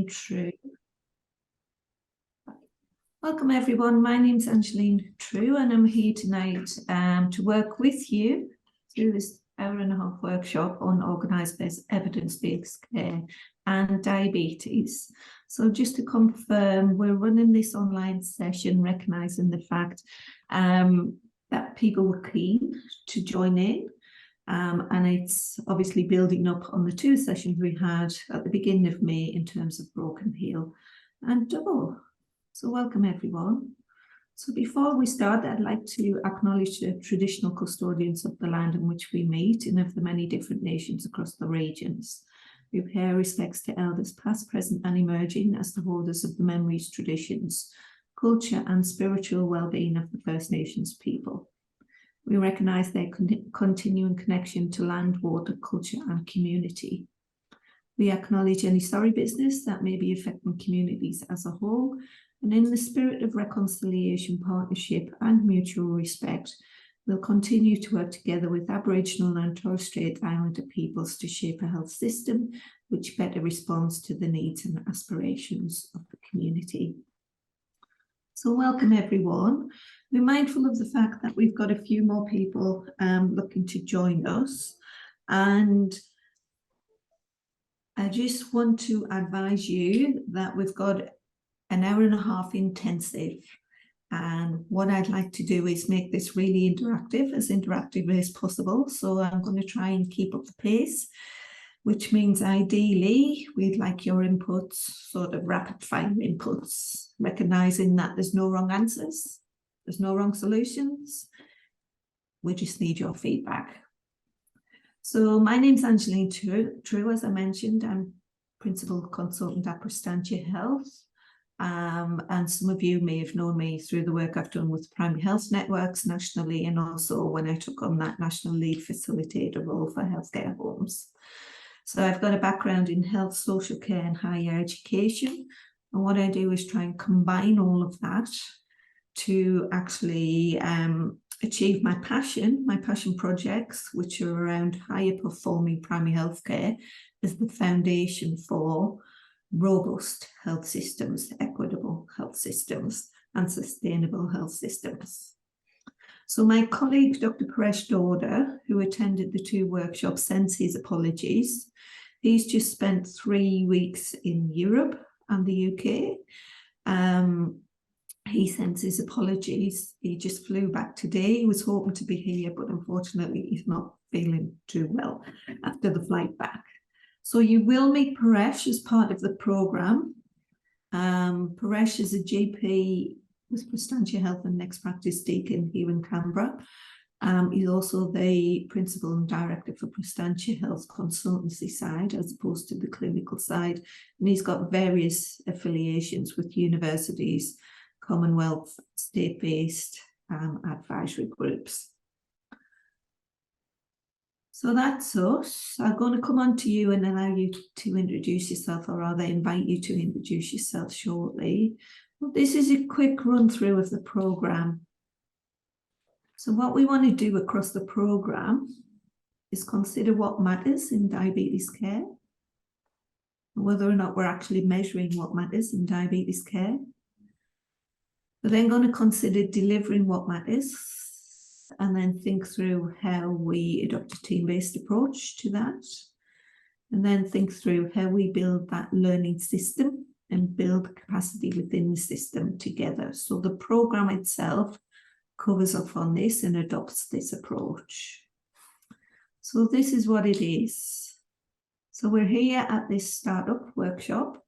True. Welcome everyone, my name's Angeline True and I'm here tonight to work with you through this hour-and-a-half workshop on organised evidence-based care and diabetes. So just to confirm, we're running this online session recognising the fact that people were keen to join in. And it's obviously building up on the two sessions we had at the beginning of May in terms of Broken Hill and Double. So welcome everyone. So before we start, I'd like to acknowledge the traditional custodians of the land in which we meet and of the many different nations across the regions. We pay our respects to elders past, present and emerging as the holders of the memories, traditions, culture and spiritual well-being of the First Nations people. We recognise their continuing connection to land, water, culture and community. We acknowledge any sorry business that may be affecting communities as a whole, and in the spirit of reconciliation, partnership and mutual respect, we'll continue to work together with Aboriginal and Torres Strait Islander peoples to shape a health system which better responds to the needs and aspirations of the community. So welcome everyone. We're mindful of the fact that we've got a few more people looking to join us, and I just want to advise you that we've got an hour-and-a-half intensive, and what I'd like to do is make this really interactive as possible. So I'm going to try and keep up the pace, which means ideally we'd like your inputs, sort of rapid fire inputs, recognizing that there's no wrong answers, there's no wrong solutions. We just need your feedback. So my name's Angeline True, as I mentioned. I'm Principal Consultant at PersonCentered Health. And some of you may have known me through the work I've done with primary health networks nationally, and also when I took on that national lead facilitator role for healthcare homes. So I've got a background in health, social care and higher education. And what I do is try and combine all of that to actually achieve my passion projects, which are around higher performing primary healthcare as the foundation for robust health systems, equitable health systems and sustainable health systems. So my colleague, Dr. Paresh Dauda, who attended the two workshops, sends his apologies. He's just spent 3 weeks in Europe and the UK. He sends his apologies. He just flew back today. He was hoping to be here, but unfortunately he's not feeling too well after the flight back. So you will meet Paresh as part of the programme. Paresh is a GP with PersonCentered Health and Next Practice Deacon here in Canberra. He's also the Principal and Director for PersonCentered Health consultancy side as opposed to the clinical side. And he's got various affiliations with universities, Commonwealth, state-based advisory groups. So that's us. I'm going to come on to you and allow you to introduce yourself, or rather invite you to introduce yourself shortly. Well, this is a quick run through of the programme. So what we want to do across the programme is consider what matters in diabetes care, and whether or not we're actually measuring what matters in diabetes care. We're then going to consider delivering what matters, and then think through how we adopt a team-based approach to that, and then think through how we build that learning system and build capacity within the system together. So the programme itself covers off on this and adopts this approach. So this is what it is. So we're here at this startup workshop.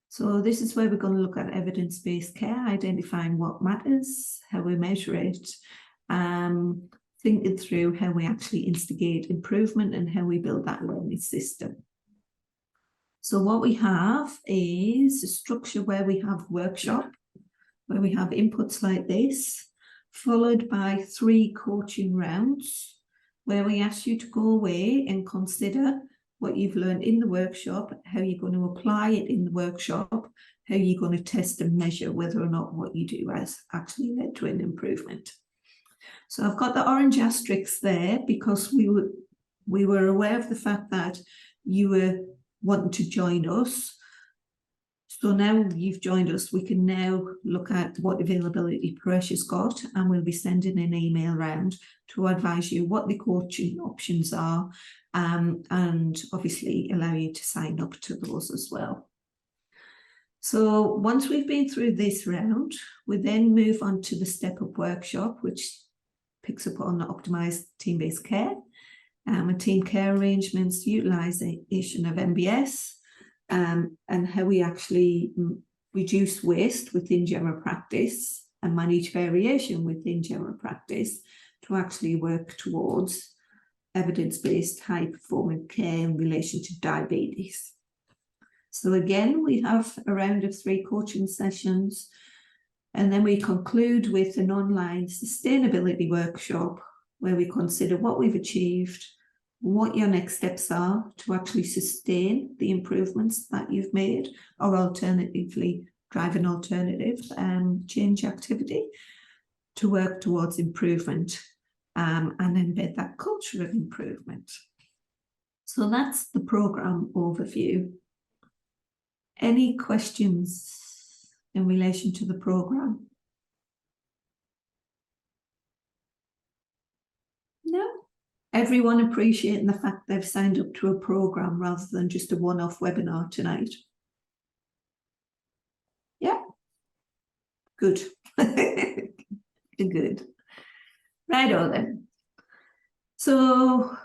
So this is where we're going to look at evidence-based care, identifying what matters, how we measure it, thinking through how we actually instigate improvement and how we build that learning system. So what we have is a structure where we have workshop, where we have inputs like this, followed by 3 coaching rounds, where we ask you to go away and consider what you've learned in the workshop, how you're going to apply it in the workshop, how you're going to test and measure whether or not what you do has actually led to an improvement. So I've got the orange asterisks there because we were aware of the fact that you were wanting to join us. So now you've joined us, we can now look at what availability Paresh's got, and we'll be sending an email round to advise you what the coaching options are, and obviously allow you to sign up to those as well. So once we've been through this round, we then move on to the step-up workshop, which picks up on the optimised team-based care, and team care arrangements, utilisation of MBS, and how we actually reduce waste within general practice and manage variation within general practice to actually work towards evidence-based high-performing care in relation to diabetes. So again, we have a round of 3 coaching sessions, and then we conclude with an online sustainability workshop where we consider what we've achieved, what your next steps are to actually sustain the improvements that you've made, or alternatively drive an alternative change activity to work towards improvement, and embed that culture of improvement. So that's the programme overview. Any questions in relation to the programme? No? Everyone appreciating the fact they've signed up to a programme rather than just a one-off webinar tonight? Yeah? Good. Good. Righto then. So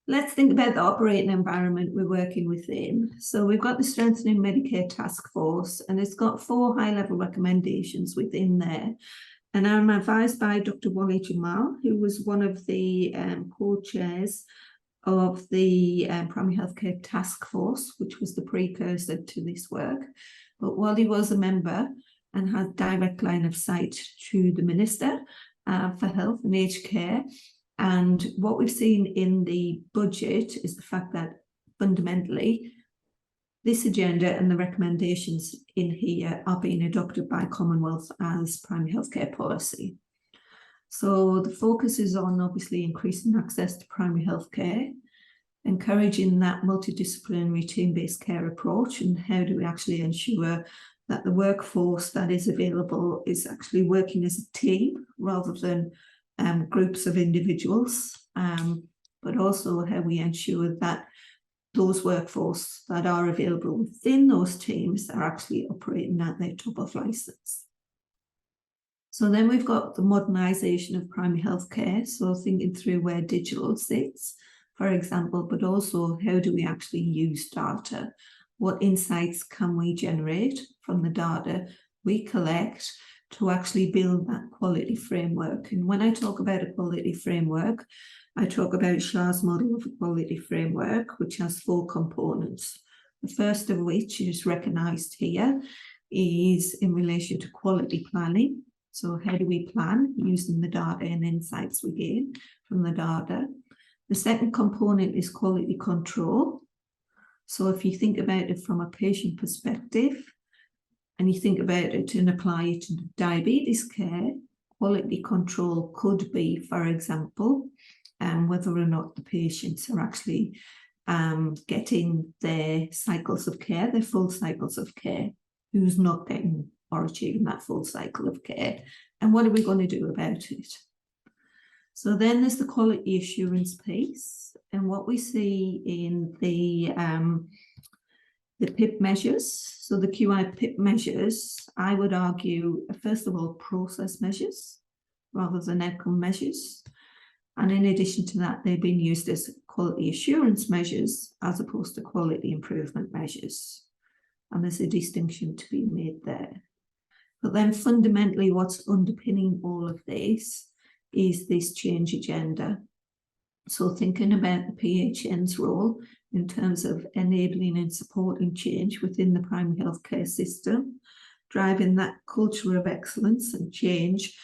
let's think about the operating environment we're working within. So we've got the Strengthening Medicare Task Force, and it's got 4 high-level recommendations within there. And I'm advised by Dr. Wally Jamal, who was one of the co-chairs of the Primary Healthcare Task Force, which was the precursor to this work. But Wally was a member and had direct line of sight to the Minister for Health and Aged Care. And what we've seen in the budget is the fact that fundamentally this agenda and the recommendations in here are being adopted by Commonwealth as primary healthcare policy. So the focus is on obviously increasing access to primary healthcare, encouraging that multidisciplinary team-based care approach, and how do we actually ensure that the workforce that is available is actually working as a team rather than groups of individuals, but also how we ensure that those workforce that are available within those teams are actually operating at their top of license. So then we've got the modernisation of primary healthcare, so thinking through where digital sits, for example, but also how do we actually use data? What insights can we generate from the data we collect to actually build that quality framework? And when I talk about a quality framework, I talk about Shah's model of a quality framework, which has 4 components. The first of which is recognised here is in relation to quality planning. So how do we plan using the data and insights we gain from the data? The second component is quality control. So if you think about it from a patient perspective, and you think about it and apply it to diabetes care, quality control could be, for example, whether or not the patients are actually getting their cycles of care, their full cycles of care, who's not getting or achieving that full cycle of care, and what are we going to do about it? So then there's the quality assurance piece, and what we see in the PIP measures. So the QI PIP measures, I would argue, first of all, process measures rather than outcome measures. And in addition to that, they've been used as quality assurance measures as opposed to quality improvement measures. And there's a distinction to be made there. But then fundamentally, what's underpinning all of this is this change agenda. So thinking about the PHN's role in terms of enabling and supporting change within the primary healthcare system, driving that culture of excellence and change,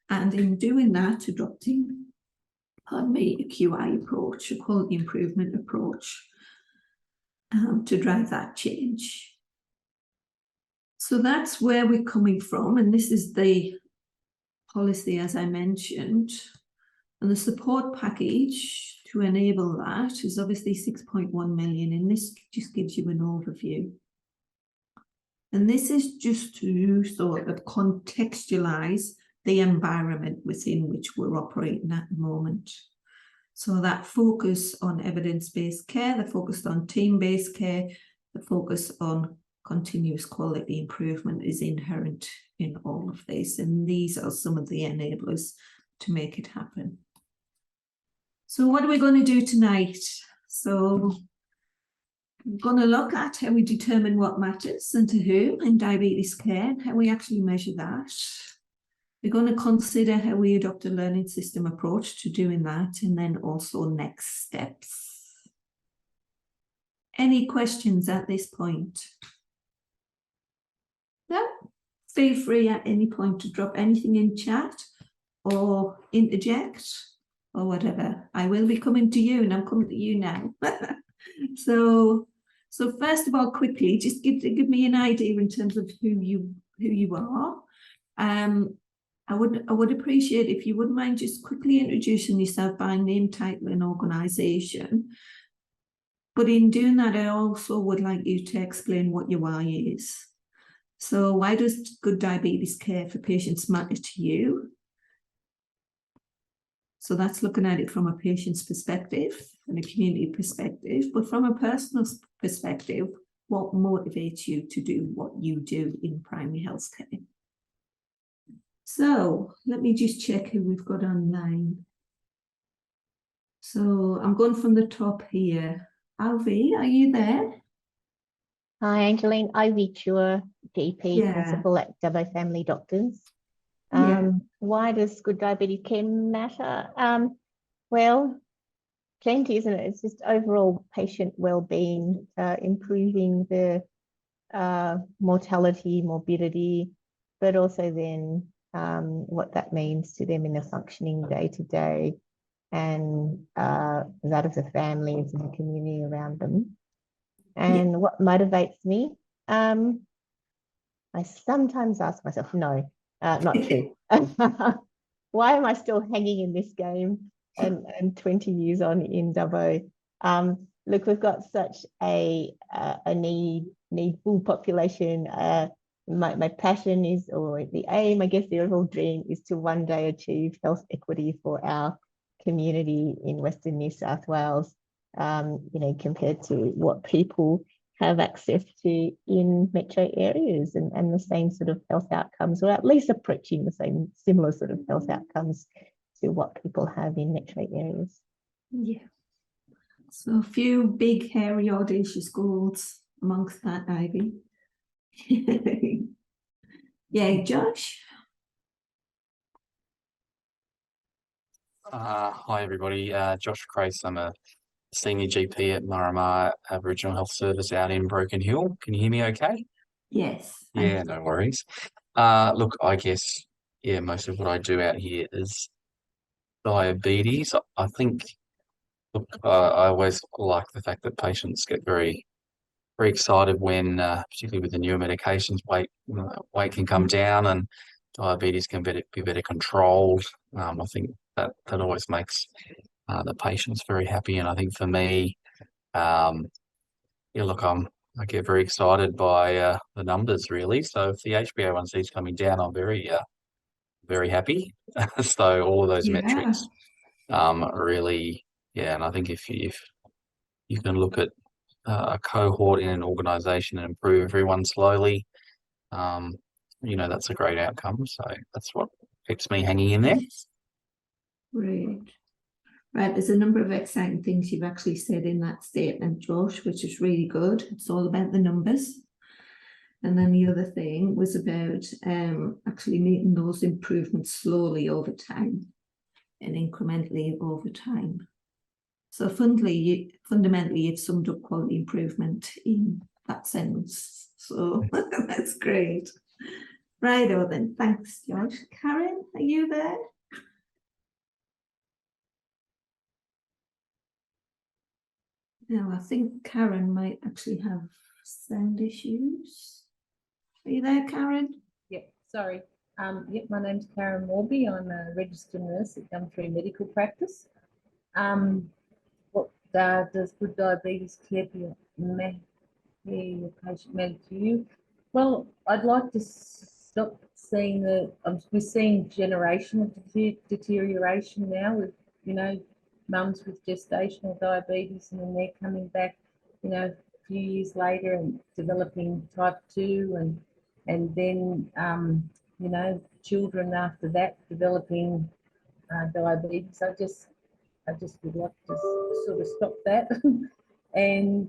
and in doing that, adopting, pardon me, a QI approach, a quality improvement approach, to drive that change. So that's where we're coming from, and this is the policy, as I mentioned, and the support package to enable that is obviously 6.1 million, and this just gives you an overview. And this is just to sort of contextualize the environment within which we're operating at the moment. So that focus on evidence-based care, the focus on team-based care, the focus on continuous quality improvement is inherent in all of this. And these are some of the enablers to make it happen. So what are we going to do tonight? So we're going to look at how we determine what matters and to whom in diabetes care, and how we actually measure that. We're going to consider how we adopt a learning system approach to doing that, and then also next steps. Any questions at this point? No? Feel free at any point to drop anything in chat or interject or whatever. I will be coming to you, and I'm coming to you now. So first of all, quickly, just give me an idea in terms of who you are. I would appreciate if you wouldn't mind just quickly introducing yourself by name, title, and organisation. But in doing that, I also would like you to explain what your why is. So why does good diabetes care for patients matter to you? So that's looking at it from a patient's perspective and a community perspective, but from a personal perspective, what motivates you to do what you do in primary health care? So let me just check who we've got online. So I'm going from the top here. Alvi, are you there? Hi, Angeline. Ivy Chua, GP, Principal at Dubbo Family Doctors. Why does good diabetes care matter? Well, plenty, isn't it? It's just overall patient well-being, improving the mortality, morbidity, but also then what that means to them in their functioning day-to-day, and that of the families and the community around them. And what motivates me? I sometimes ask myself, no, not true. Why am I still hanging in this game and 20 years on in Dubbo? Look, we've got such a needful population. My passion is, or the aim, I guess the overall dream is to one day achieve health equity for our community in Western New South Wales, compared to what people have access to in metro areas, and the same sort of health outcomes, or at least approaching the same similar sort of health outcomes to what people have in metro areas. Yeah. So a few big, hairy, audacious goals amongst that, Ivy. Yeah, Josh? Hi, everybody. Josh Crace. I'm a senior GP at Murray Aboriginal Health Service out in Broken Hill. Can you hear me okay? Yes. Yeah, no worries. Look, I guess, most of what I do out here is diabetes. I think, look, I always like the fact that patients get very, very excited when, particularly with the newer medications, weight can come down and diabetes can be better controlled. I think that always makes the patients very happy. And I think for me, look, I get very excited by the numbers, really. So if the HbA1c is coming down, I'm very, very happy. So all of those metrics, really, and I think if you can look at a cohort in an organisation and improve everyone slowly, that's a great outcome. So that's what keeps me hanging in there. Great. Right, there's a number of exciting things you've actually said in that statement, Josh, which is really good. It's all about the numbers. And then the other thing was about actually making those improvements slowly over time and incrementally over time. So fundamentally, you've summed up quality improvement in that sense. So that's great. Righto then, thanks, Josh. Karen, are you there? No, I think Karen might actually have sound issues. Are you there, Karen? Yeah, sorry. My name's Karen Morby. I'm a registered nurse at Gumtree Medical Practice. What does good diabetes care for your patient matter to you? Well, I'd like to stop seeing we're seeing generational deterioration now with, mums with gestational diabetes, and then they're coming back, a few years later and developing type 2, and then, children after that developing diabetes. I just would like to sort of stop that and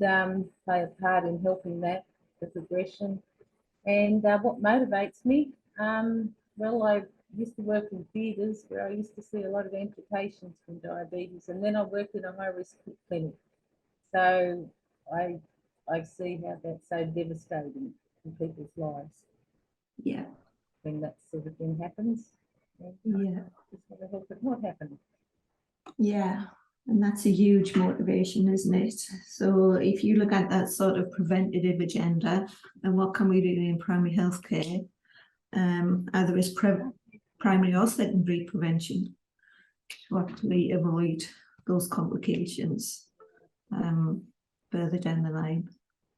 play a part in helping that, the progression. And what motivates me? Well, I used to work in theatres where I used to see a lot of amputations from diabetes, and then I worked in a high-risk clinic. So I see how that's so devastating in people's lives Yeah, when that sort of thing happens. And yeah, I just want to help it not happen. yeah. And that's a huge motivation, isn't it? So if you look at that sort of preventative agenda, and what can we do in primary healthcare, either as primary or secondary prevention to actually avoid those complications further down the line.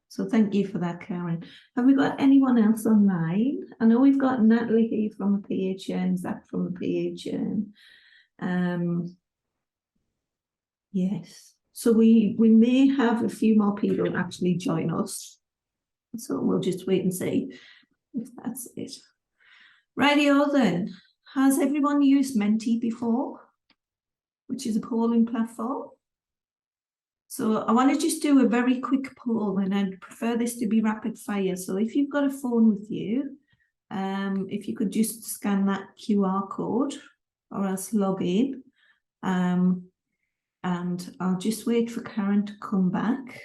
So thank you for that, Karen. Have we got anyone else online? I know we've got Natalie here from the PHN, Zach from the PHN. Yes, so we may have a few more people actually join us. So we'll just wait and see if that's it. Rightio then, has everyone used Menti before, which is a polling platform? So I want to just do a very quick poll, and I'd prefer this to be rapid fire. So if you've got a phone with you, if you could just scan that QR code or else log in. And I'll just wait for Karen to come back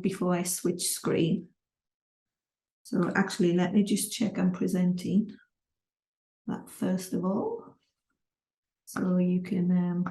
before I switch screen. So actually, let me just check I'm presenting that first of all. So you can there.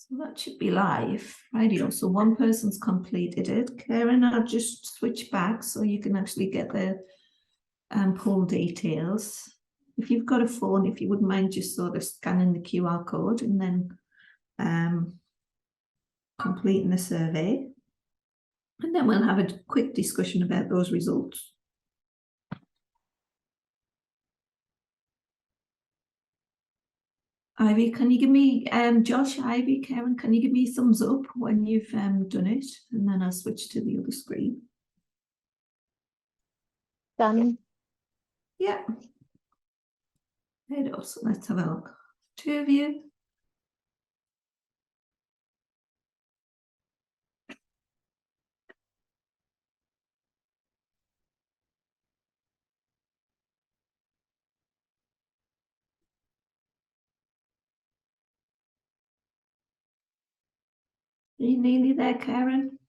So that should be live. Radio. So one person's completed it. Karen, I'll just switch back so you can actually get the poll details. If you've got a phone, if you wouldn't mind just sort of scanning the QR code and then completing the survey. And then we'll have a quick discussion about those results. Ivy, can you give me, Josh, Ivy, Karen, can you give me a thumbs up when you've done it? And then I'll switch to the other screen. Done. Yeah. There it is. Let's have a look. Two of you. Are you nearly there, Karen?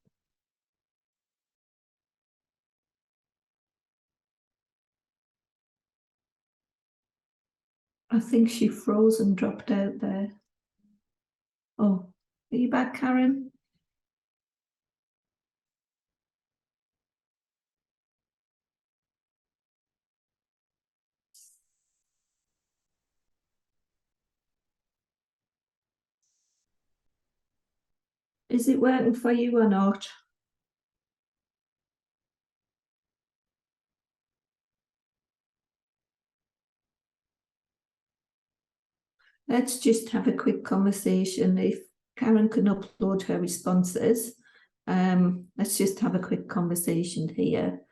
I think she froze and dropped out there. Oh, are you back, Karen? Is it working for you or not? Let's just have a quick conversation. If Karen can upload her responses, let's just have a quick conversation here.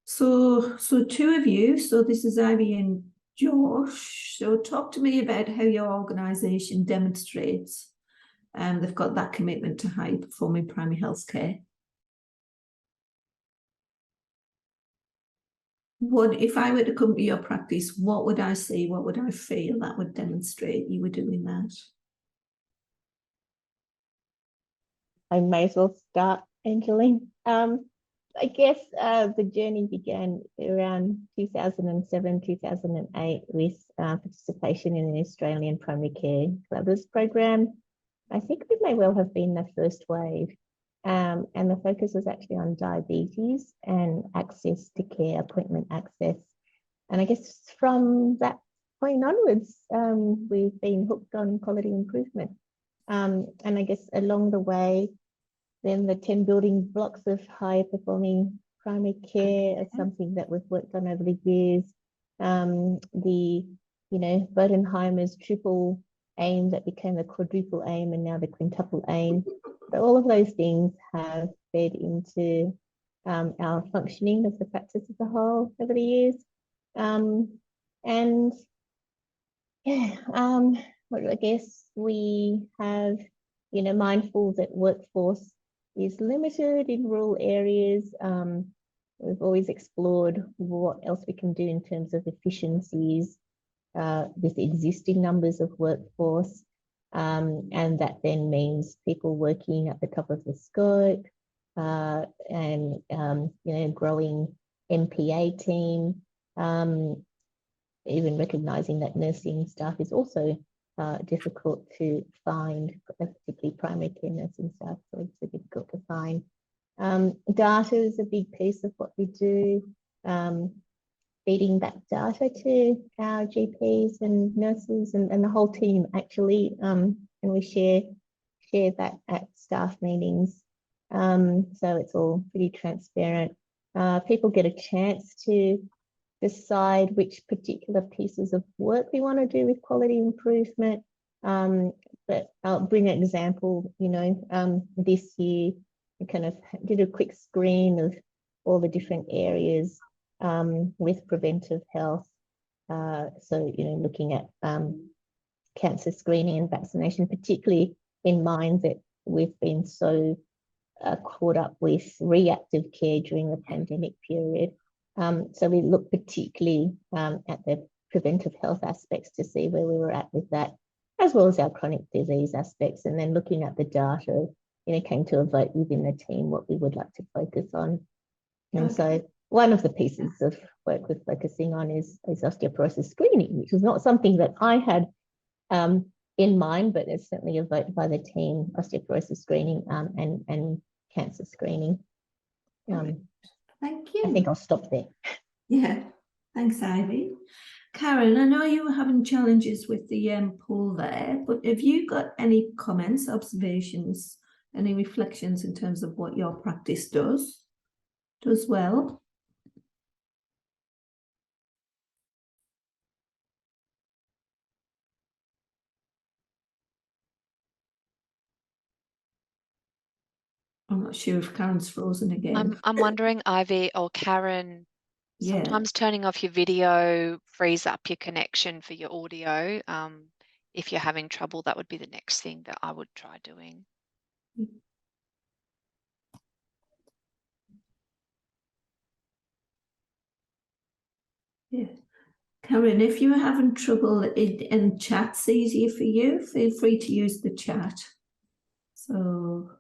So two of you, so this is Ivy and Josh. So talk to me about how your organisation demonstrates they've got that commitment to high performing primary healthcare. What if I were to come to your practice, what would I say? What would I feel that would demonstrate you were doing that? I may as well start, Angeline. I guess the journey began around 2007, 2008 with participation in an Australian primary care clubbers program. I think we may well have been the first wave and the focus was actually on diabetes and access to care, appointment access. And I guess from that point onwards, we've been hooked on quality improvement. And I guess along the way, then the 10 building blocks of high performing primary care is something that we've worked on over the years. Bodenheimer's triple aim that became the quadruple aim and now the quintuple aim. So all of those things have fed into our functioning of the practice as a whole over the years. I guess we have, mindful that workforce is limited in rural areas. We've always explored what else we can do in terms of efficiencies with existing numbers of workforce. And that then means people working at the top of the scope and growing MPA team, even recognizing that nursing staff is also difficult to find, particularly primary care nursing staff, so it's difficult to find. Data is a big piece of what we do, feeding back data to our GPs and nurses and the whole team actually, and we share that at staff meetings. So it's all pretty transparent. People get a chance to decide which particular pieces of work we want to do with quality improvement. But I'll bring an example, this year we kind of did a quick screen of all the different areas with preventive health. So, looking at cancer screening and vaccination, particularly in mind that we've been so caught up with reactive care during the pandemic period. So we looked particularly at the preventive health aspects to see where we were at with that, as well as our chronic disease aspects. And then looking at the data, came to a vote within the team what we would like to focus on. And so one of the pieces of work we're focusing on is osteoporosis screening, which was not something that I had in mind, but it's certainly a vote by the team, osteoporosis screening and cancer screening. Thank you. I think I'll stop there. Yeah, thanks, Ivy. Karen, I know you were having challenges with the poll there, but have you got any comments, observations, any reflections in terms of what your practice does well? I'm not sure if Karen's frozen again. I'm wondering, Ivy or Karen, Yeah. sometimes turning off your video frees up your connection for your audio. If you're having trouble, that would be the next thing that I would try doing. Yeah. Karen, if you're having trouble and chat's easier for you, feel free to use the chat. So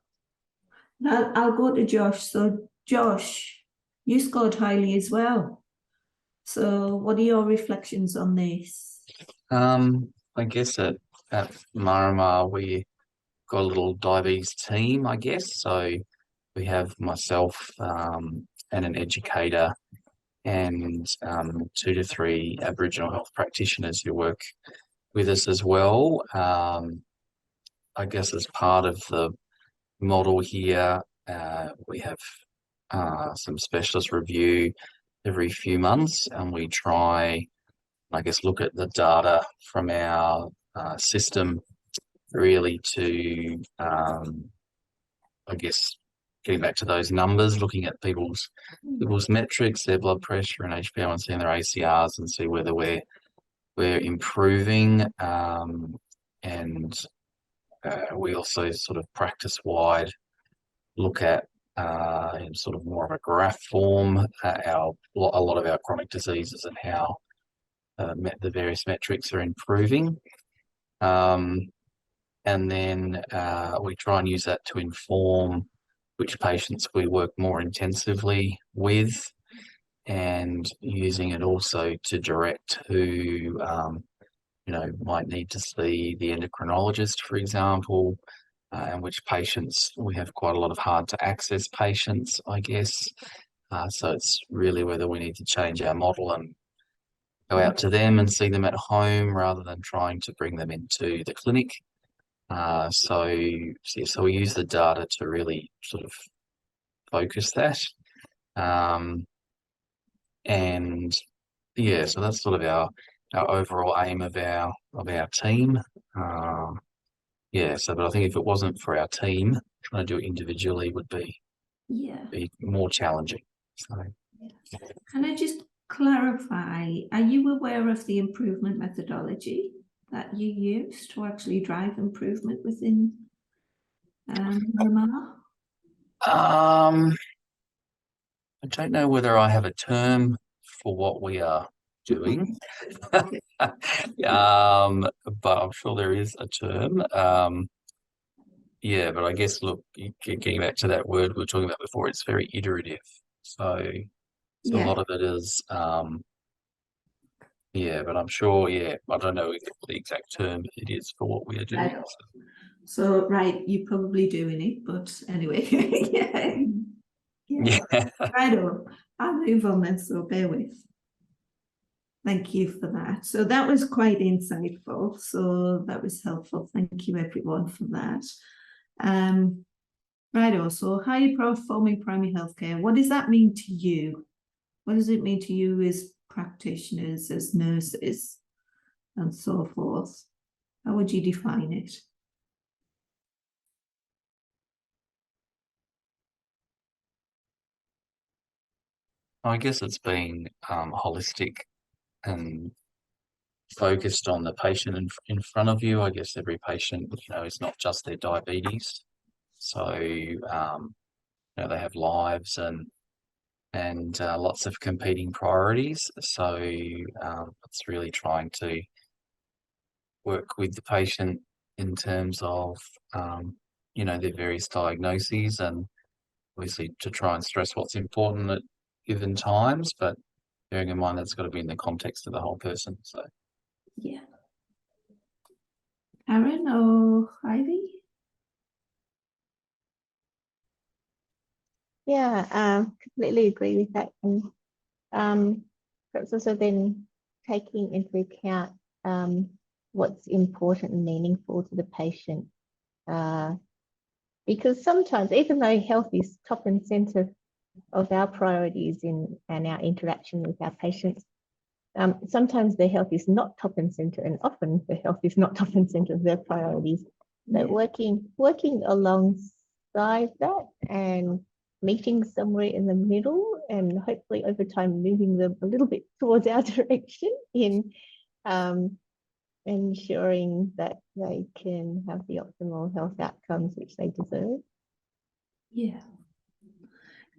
I'll go to Josh. So Josh, you scored highly as well. So what are your reflections on this? I guess at Marama we got a little diabetes team, I guess. So we have myself and an educator and 2 to 3 Aboriginal health practitioners who work with us as well. I guess as part of the model here, we have some specialist review every few months, and we try, I guess, look at the data from our system really to, I guess, getting back to those numbers, looking at people's metrics, their blood pressure and HbA1c and their ACRs, and see whether we're improving. And we also sort of practice-wide look at in sort of more of a graph form a lot of our chronic diseases and how the various metrics are improving. And then we try and use that to inform which patients we work more intensively with, and using it also to direct who might need to see the endocrinologist, for example, and which patients. We have quite a lot of hard to access patients, I guess. So it's really whether we need to change our model and go out to them and see them at home rather than trying to bring them into the clinic. So we use the data to really sort of focus that. And yeah, so that's sort of our overall aim of our team. Yeah, so but I think if it wasn't for our team, trying to do it individually would be more challenging. So Can I just clarify, are you aware of the improvement methodology that you use to actually drive improvement within Ramar? I don't know whether I have a term for what we are doing. But I'm sure there is a term. Yeah, but I guess, look, getting back to that word we were talking about before, it's very iterative. So a lot of it is, yeah, but I'm sure, I don't know the exact term it is for what we are doing. So, right, you're probably doing it, but anyway, Yeah. Right on. I'll move on then, so bear with. Thank you for that. So that was quite insightful. So that was helpful. Thank you everyone for that. Right also, high performing primary healthcare. What does that mean to you? What does it mean to you as practitioners, as nurses, and so forth? How would you define it? I guess it's been holistic and focused on the patient in front of you. I guess every patient, is not just their diabetes. So, they have lives and lots of competing priorities. So it's really trying to work with the patient in terms of, their various diagnoses, and obviously to try and stress what's important at given times, but bearing in mind that's got to be in the context of the whole person. So yeah. Aaron or Ivy? Yeah, completely agree with that. And perhaps also then taking into account what's important and meaningful to the patient. Because sometimes, even though health is top and center of our priorities and our interaction with our patients, sometimes their health is not top and center, and often the health is not top and center of their priorities. So working alongside that and meeting somewhere in the middle, and hopefully over time moving them a little bit towards our direction in ensuring that they can have the optimal health outcomes which they deserve. Yeah.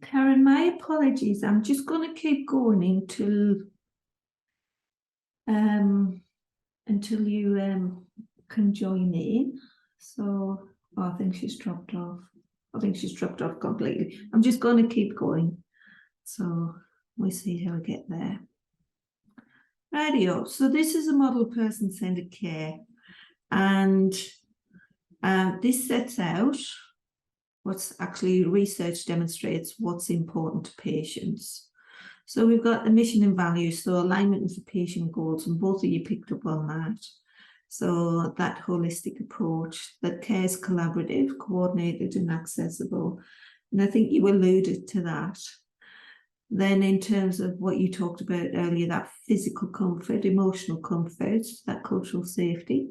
Karen, my apologies. I'm just going to keep going until you can join in. So I think she's dropped off. I think she's dropped off completely. I'm just going to keep going. So we'll see how we get there. Radio. So this is a model person-centered care, and this sets out what's actually research demonstrates what's important to patients. So we've got the mission and values, so alignment with the patient goals, and both of you picked up on that. So that holistic approach, that care is collaborative, coordinated and accessible. And I think you alluded to that. Then in terms of what you talked about earlier, that physical comfort, emotional comfort, that cultural safety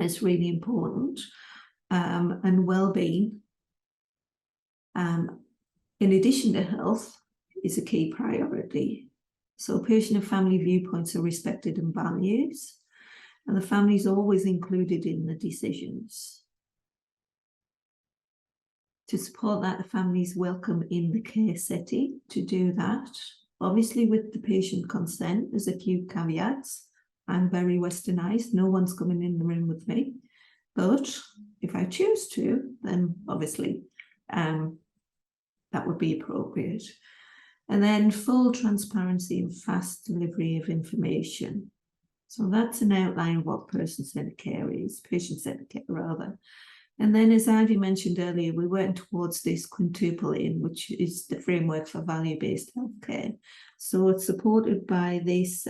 is really important. And well-being, in addition to health, is a key priority. So patient and family viewpoints are respected and valued, and the family is always included in the decisions. To support that, the family is welcome in the care setting to do that, obviously with the patient consent. There's a few caveats. I'm very westernized, no one's coming in the room with me. But if I choose to, then obviously that would be appropriate. And then full transparency and fast delivery of information. So that's an outline of what person-centered care is, patient-centered care rather. And then, as Ivy mentioned earlier, we're working towards this quintuple aim, which is the framework for value-based healthcare. So it's supported by this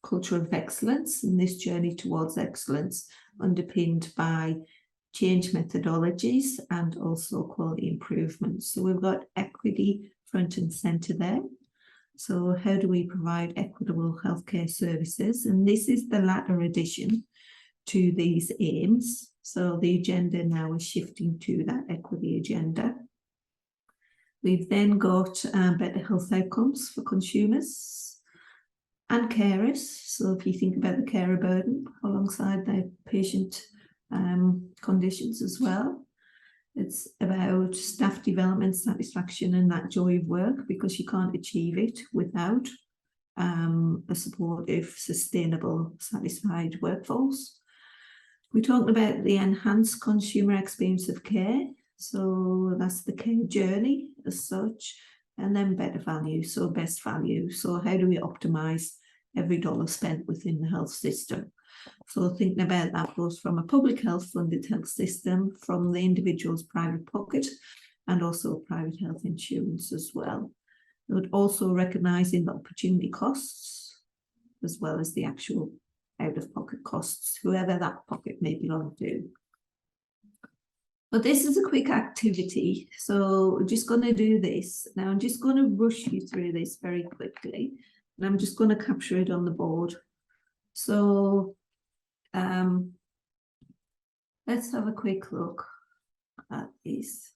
culture of excellence and this journey towards excellence, underpinned by change methodologies and also quality improvements. So we've got equity front and centre there. So how do we provide equitable healthcare services? And this is the latter addition to these aims. So the agenda now is shifting to that equity agenda. We've then got better health outcomes for consumers and carers. So if you think about the carer burden alongside their patient conditions as well. It's about staff development, satisfaction, and that joy of work, because you can't achieve it without a supportive, sustainable, satisfied workforce. We're talking about the enhanced consumer experience of care. So that's the care journey as such, and then better value, so best value. So how do we optimize every dollar spent within the health system? So thinking about that both from a public health funded health system, from the individual's private pocket, and also private health insurance as well. But also recognising the opportunity costs as well as the actual out-of-pocket costs, whoever that pocket may belong to. But this is a quick activity, so we're just going to do this. Now I'm just going to rush you through this very quickly, and I'm just going to capture it on the board. So let's have a quick look at this.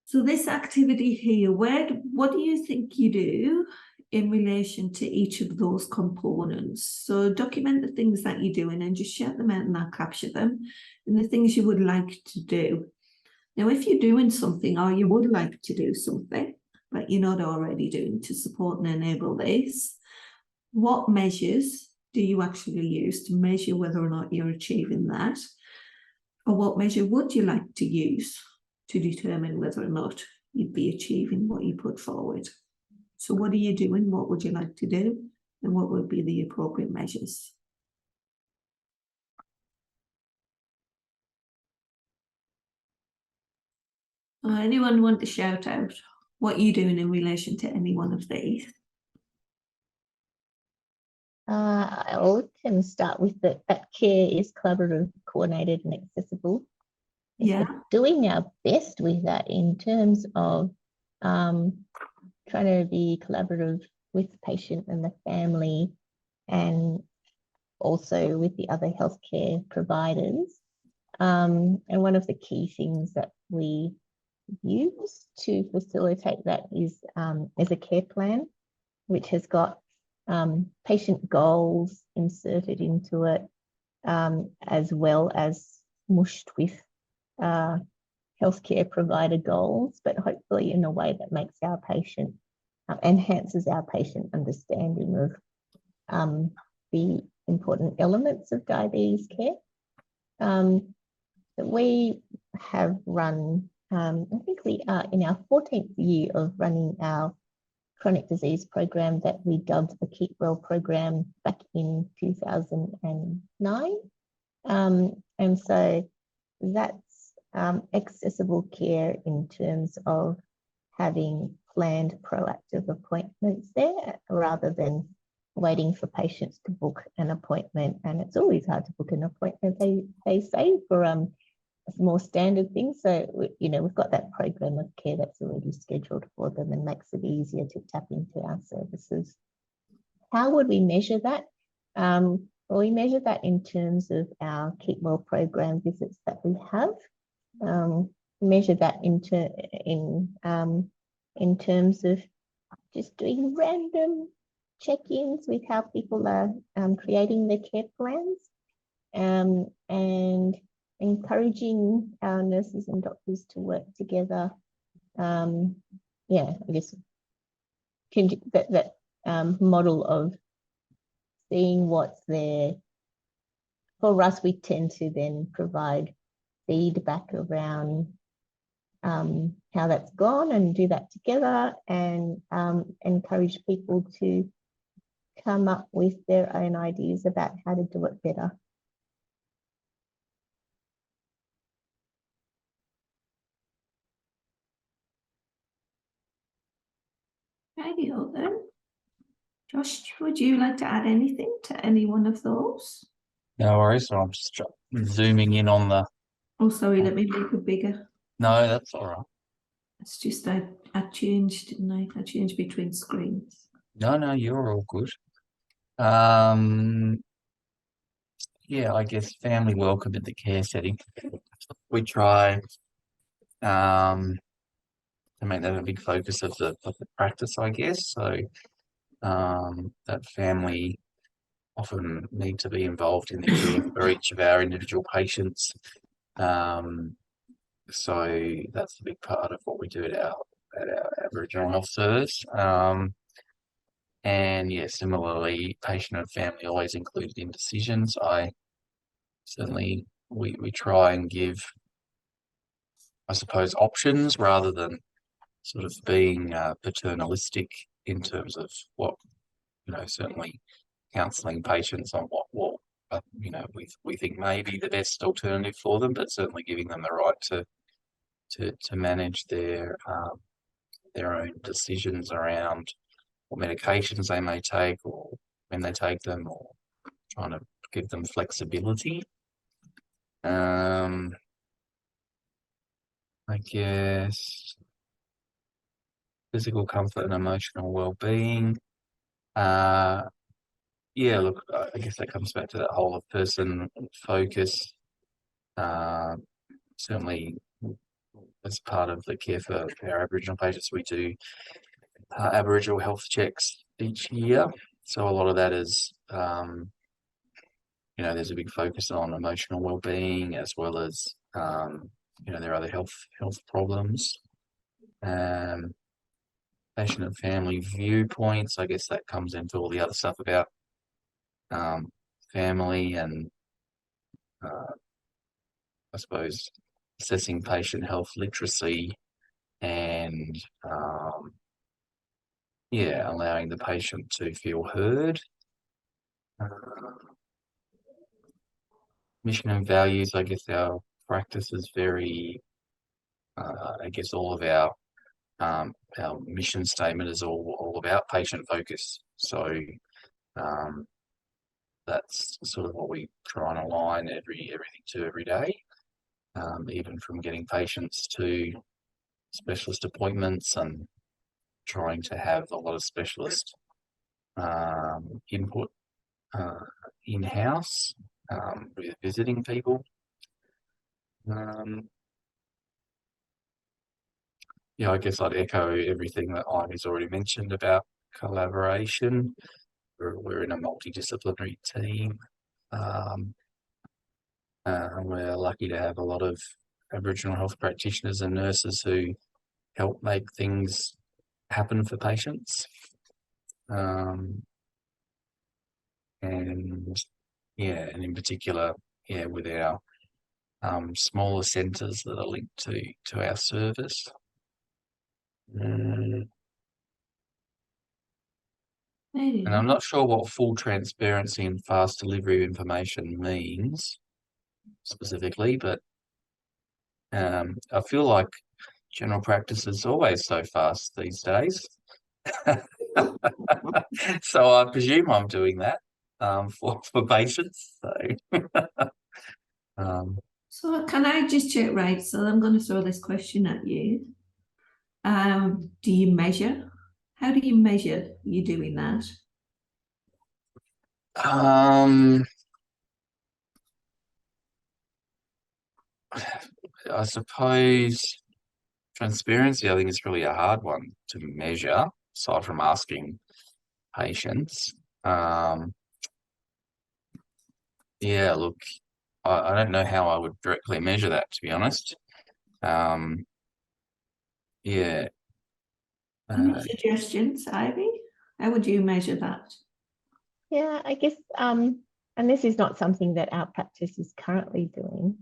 So this activity here, what do you think you do in relation to each of those components? So document the things that you're doing and just shout them out and I'll capture them, and the things you would like to do. Now, if you're doing something or you would like to do something, but you're not already doing to support and enable this, what measures do you actually use to measure whether or not you're achieving that? Or what measure would you like to use to determine whether or not you'd be achieving what you put forward? So what are you doing? What would you like to do? And what would be the appropriate measures? Anyone want to shout out what you're doing in relation to any one of these? I can start with that care is collaborative, coordinated, and accessible. Yeah. We're doing our best with that in terms of trying to be collaborative with the patient and the family, and also with the other healthcare providers. And one of the key things that we use to facilitate that is a care plan, which has got patient goals inserted into it, as well as mushed with healthcare provider goals, but hopefully in a way that makes our patient, enhances our patient understanding of the important elements of diabetes care. That we have run, I think we are in our 14th year of running our chronic disease program that we dubbed the Keep Well program back in 2009. And so that's accessible care in terms of having planned proactive appointments there rather than waiting for patients to book an appointment. And it's always hard to book an appointment, they say, for more standard things. So, you know, we've got that program of care that's already scheduled for them and makes it easier to tap into our services. How would we measure that? Well, we measure that in terms of our Keep Well program visits that we have. Measure that in terms of just doing random check-ins with how people are creating their care plans, and encouraging our nurses and doctors to work together. Yeah, I guess that model of seeing what's there. For us, we tend to then provide feedback around how that's gone and do that together, and encourage people to come up with their own ideas about how to do it better. Rightio then. Josh, would you like to add anything to any one of those? No worries. So I'm just zooming in on the. Oh, sorry, let me make it bigger. No, that's all right. It's just I changed, didn't I? I changed between screens. No, you're all good. Yeah, I guess family welcome in the care setting. We try to make that a big focus of the practice, I guess. So that family often need to be involved in the care for each of our individual patients. So that's a big part of what we do at our Aboriginal Health Service. And yeah, similarly, patient and family always included in decisions. Certainly we try and give, I suppose, options rather than sort of being paternalistic in terms of what, certainly counselling patients on what we think may be the best alternative for them, but certainly giving them the right to manage their own decisions around what medications they may take or when they take them, or trying to give them flexibility. I guess physical comfort and emotional well-being. Yeah, look, I guess that comes back to that whole of person focus. Certainly, as part of the care for our Aboriginal patients, we do Aboriginal health checks each year. So a lot of that is, there's a big focus on emotional well-being as well as, there are other health problems. Patient and family viewpoints, I guess that comes into all the other stuff about family and I suppose assessing patient health literacy and allowing the patient to feel heard. Mission and values, I guess our practice is very, all of our mission statement is all about patient focus. So that's sort of what we try and align everything to every day, even from getting patients to specialist appointments and trying to have a lot of specialist input in-house with visiting people. I guess I'd echo everything that Ivy's already mentioned about collaboration. We're in a multidisciplinary team. We're lucky to have a lot of Aboriginal health practitioners and nurses who help make things happen for patients. And in particular, with our smaller centres that are linked to our service. And I'm not sure what full transparency and fast delivery of information means specifically, but I feel like general practice is always so fast these days. So I presume I'm doing that for patients. So can I just check, right? So I'm going to throw this question at you. Do you measure? How do you measure you doing that? I suppose transparency, I think, is really a hard one to measure, aside from asking patients. Look, I don't know how I would directly measure that, to be honest. Any suggestions, Ivy? How would you measure that? Yeah, I guess, and this is not something that our practice is currently doing.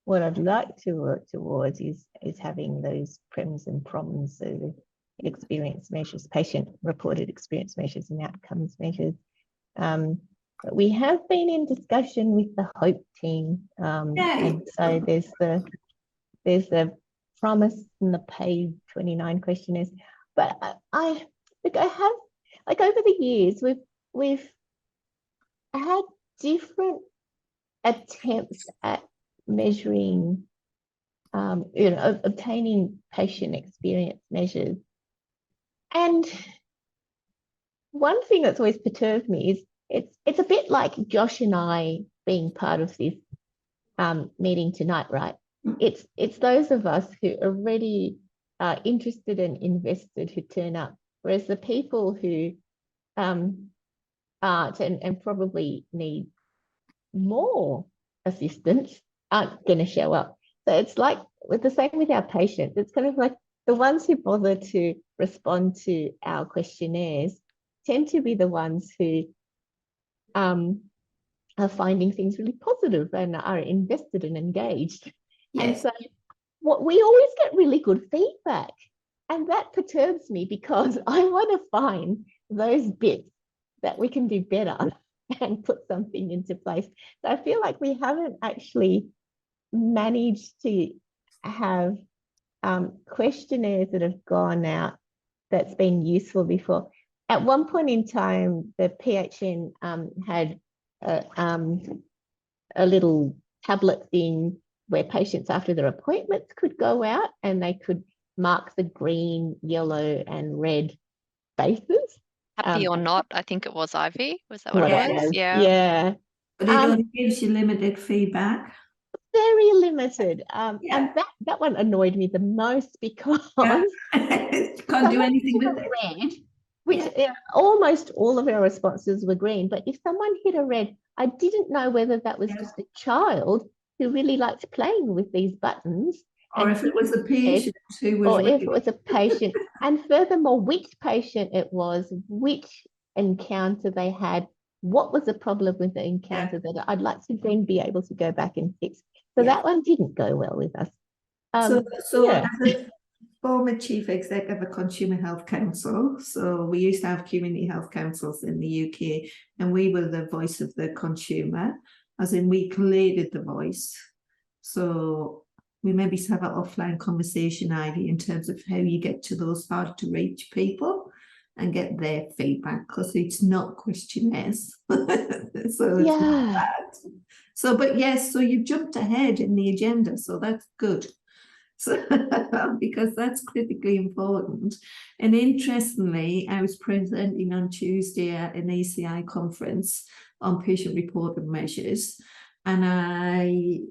What I'd like to work towards is having those PREMs and PROMs, so the experience measures, patient-reported experience measures and outcomes measures. But we have been in discussion with the HOPE team, and so there's the promise and the paid 29 questionnaires. But Look, I have, like, over the years, we've had different attempts at measuring, obtaining patient experience measures. And one thing that's always perturbed me is it's a bit like Josh and I being part of this meeting tonight, right? It's those of us who are already interested and invested who turn up, whereas the people who aren't and probably need more assistance aren't going to show up. So it's like with the same with our patients. It's kind of like the ones who bother to respond to our questionnaires tend to be the ones who are finding things really positive and are invested and engaged. Yes. And so what we always get really good feedback. And that perturbs me because I want to find those bits that we can do better and put something into place. So I feel like we haven't actually managed to have questionnaires that have gone out that's been useful before. At one point in time, the PHN had a little tablet thing where patients after their appointments could go out and they could mark the green, yellow, and red spaces. Happy or not, I think it was Ivy. Was that what it was? Yeah. Yeah. But it only gives you limited feedback. Very limited. Yeah. And that one annoyed me the most because can't do anything with it. Red, which almost all of our responses were green. But if someone hit a red, I didn't know whether that was just a child who really liked playing with these buttons. Or if it was a patient who was... Or if it was a patient. And furthermore, which patient it was, which encounter they had, what was the problem with the encounter that I'd like to then be able to go back and fix. So that one didn't go well with us. So as a former chief exec of a consumer health council, so we used to have community health councils in the UK, and we were the voice of the consumer, as in we collated the voice. So we maybe have an offline conversation, Ivy, in terms of how you get to those hard to reach people and get their feedback, because it's not questionnaires. So it's not that. So, but yes, so you've jumped ahead in the agenda, so that's good. So, because that's critically important. And interestingly, I was presenting on Tuesday at an ACI conference on patient-reported measures, and I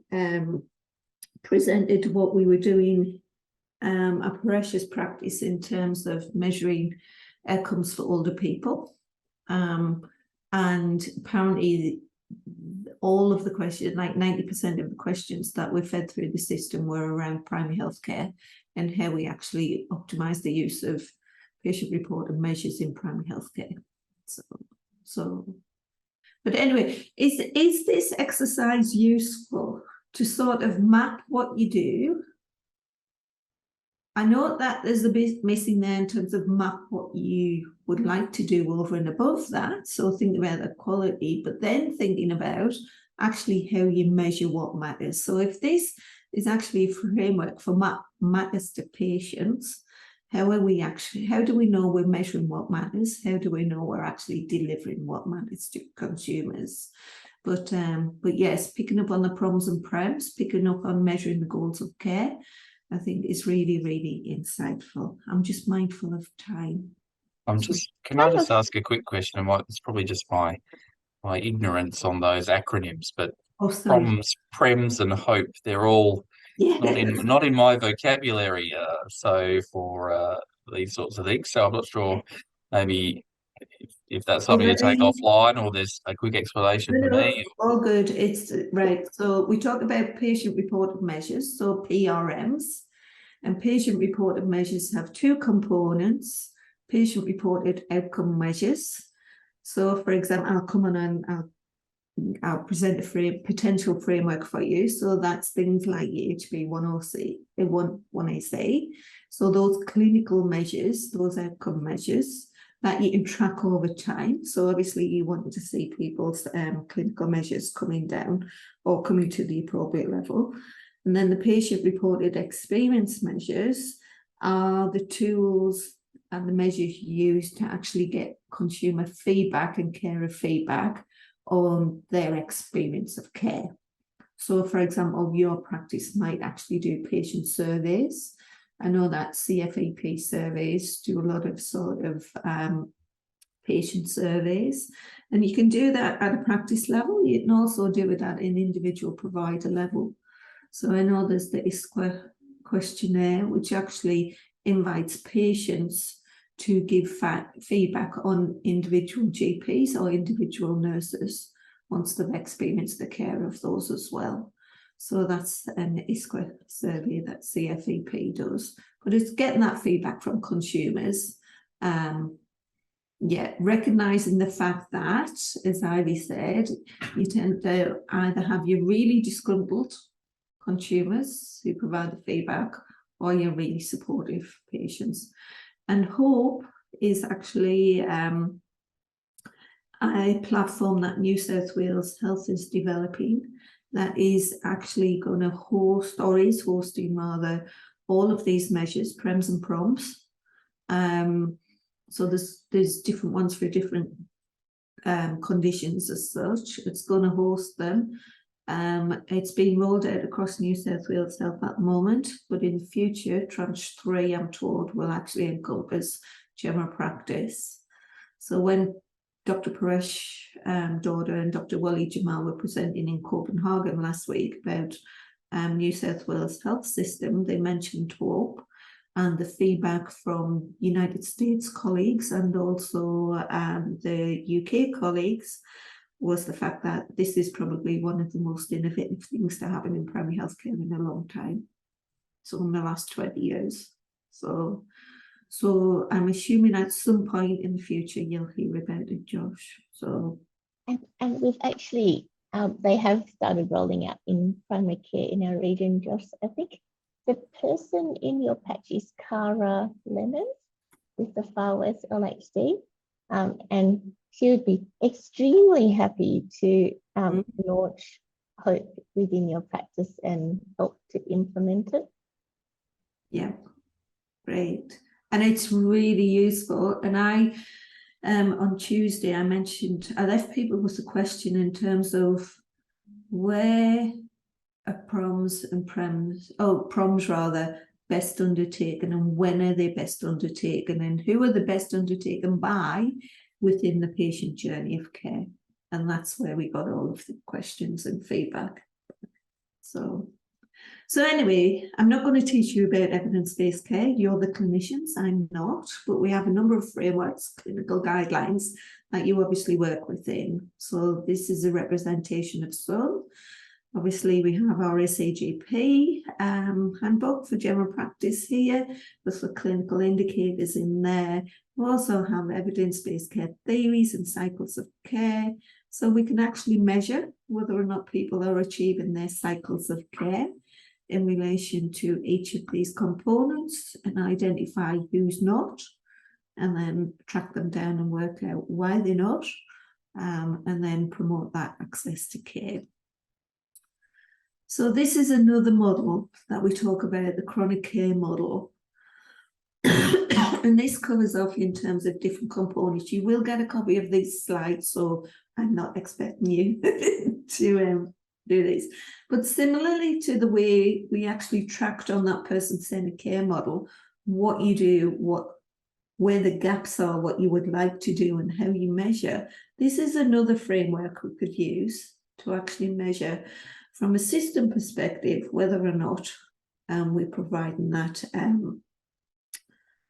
presented what we were doing, a precious practice in terms of measuring outcomes for older people. And apparently all of the questions, like 90% of the questions that were fed through the system were around primary healthcare and how we actually optimize the use of patient-reported measures in primary healthcare. But anyway, is this exercise useful to sort of map what you do? I know that there's a bit missing there in terms of map what you would like to do over and above that. So think about the quality, but then thinking about actually how you measure what matters. So if this is actually a framework for matters to patients, how do we know we're measuring what matters? How do we know we're actually delivering what matters to consumers? But yes, picking up on the proms and prems, picking up on measuring the goals of care, I think is really, really insightful. I'm just mindful of time. Can I just ask a quick question? It's probably just my ignorance on those acronyms, but proms, prems, and hope, they're all not in my vocabulary. So for these sorts of things, so I'm not sure maybe if that's something to take offline, or there's a quick explanation for me. All good. It's right. So we talk about patient-reported measures, so PRMs, and patient-reported measures have two components: patient-reported outcome measures. So, for example, I'll come on and I'll present a potential framework for you. So that's things like HB 1AC. So those clinical measures, those outcome measures that you can track over time. So obviously you want to see people's clinical measures coming down or coming to the appropriate level. And then the patient-reported experience measures are the tools and the measures used to actually get consumer feedback and carer feedback on their experience of care. So, for example, your practice might actually do patient surveys. I know that CFEP surveys do a lot of sort of patient surveys, and you can do that at a practice level. You can also do it at an individual provider level. So I know there's the ISQA questionnaire, which actually invites patients to give feedback on individual GPs or individual nurses once they've experienced the care of those as well. So that's an ISQA survey that CFEP does, but it's getting that feedback from consumers. Yeah, recognising the fact that, as Ivy said, you tend to either have your really disgruntled consumers who provide the feedback, or your really supportive patients. And Hope is actually a platform that New South Wales Health is developing that is actually going to hosting all of these measures, PREMs and PROMs. So there's different ones for different conditions as such. It's going to host them. It's being rolled out across New South Wales Health at the moment, but in the future, tranche 3, I'm told, will actually encompass general practice. So when Dr. Paresh Daughter and Dr. Wally Jamal were presenting in Copenhagen last week about New South Wales health system, they mentioned Hope, and the feedback from United States colleagues and also the UK colleagues was the fact that this is probably one of the most innovative things to happen in primary healthcare in a long time. So in the last 20 years. So I'm assuming at some point in the future you'll hear about it, Josh. So and we've actually they have started rolling out in primary care in our region, Josh. I think the person in your patch is Cara Lemon with the Far West LHD, and she would be extremely happy to launch Hope within your practice and help to implement it. Yeah, great. And it's really useful. And I, on Tuesday, I left people with a question in terms of where are PROMs and PROMs rather best undertaken, and when are they best undertaken, and who are the best undertaken by within the patient journey of care. And that's where we got all of the questions and feedback. So anyway, I'm not going to teach you about evidence-based care. You're the clinicians, I'm not, but we have a number of frameworks, clinical guidelines that you obviously work within. So this is a representation of some. Obviously, we have our SAGP handbook for general practice here, with the clinical indicators in there. We also have evidence-based care theories and cycles of care. So we can actually measure whether or not people are achieving their cycles of care in relation to each of these components, and identify who's not, and then track them down and work out why they're not, and then promote that access to care. So this is another model that we talk about, the chronic care model. And this covers off in terms of different components. You will get a copy of these slides, so I'm not expecting you to do this. But similarly to the way we actually tracked on that person-centered care model, what you do, where the gaps are, what you would like to do, and how you measure. This is another framework we could use to actually measure from a system perspective whether or not we're providing that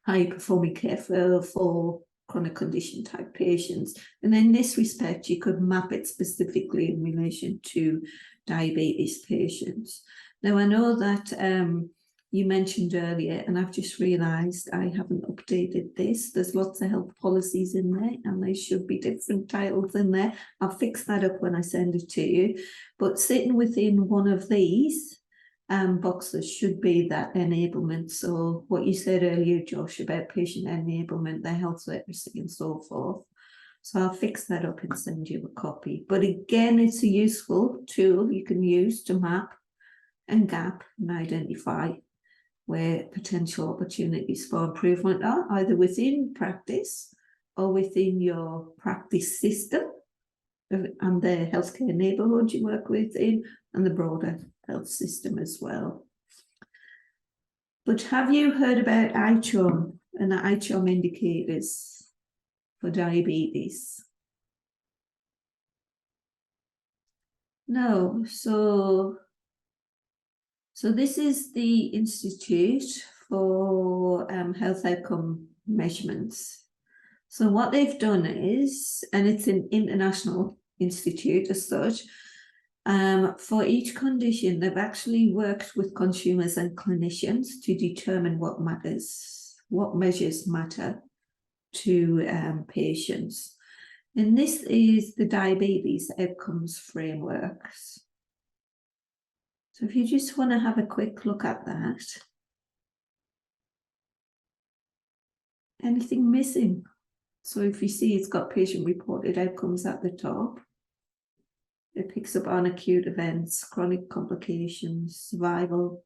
high-performing care for chronic condition type patients. And in this respect, you could map it specifically in relation to diabetes patients. Now, I know that you mentioned earlier, and I've just realised I haven't updated this. There's lots of health policies in there, and there should be different titles in there. I'll fix that up when I send it to you. But sitting within one of these boxes should be that enablement. So what you said earlier, Josh, about patient enablement, their health literacy and so forth. So I'll fix that up and send you a copy. But again, it's a useful tool you can use to map and gap and identify where potential opportunities for improvement are, either within practice or within your practice system and the healthcare neighbourhood you work within, and the broader health system as well. But have you heard about ICHOM and the ICHOM indicators for diabetes? No, so this is the Institute for Health Outcome Measurements. So what they've done is, and it's an international institute as such, for each condition, they've actually worked with consumers and clinicians to determine what measures matter to patients. And this is the diabetes outcomes frameworks. So if you just want to have a quick look at that. Anything missing? So if you see it's got patient reported outcomes at the top, it picks up on acute events, chronic complications, survival,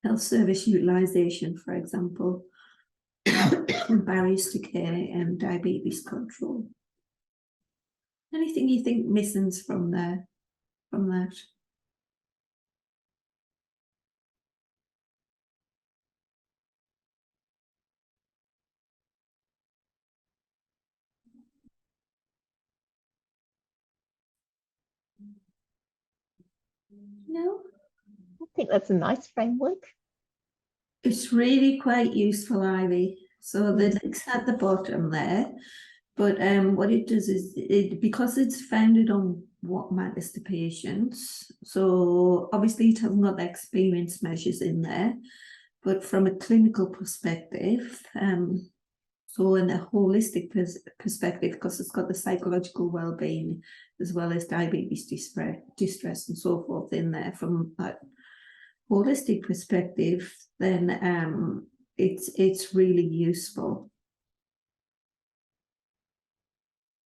health service utilization, for example, barriers to care, and diabetes control. Anything you think missing from there, from that? No? I think that's a nice framework. It's really quite useful, Ivy. So the link's at the bottom there, but what it does is, because it's founded on what matters to patients, so obviously it hasn't got the experience measures in there, but from a clinical perspective, so in a holistic perspective, because it's got the psychological well-being as well as diabetes distress and so forth in there, from that holistic perspective, then it's really useful.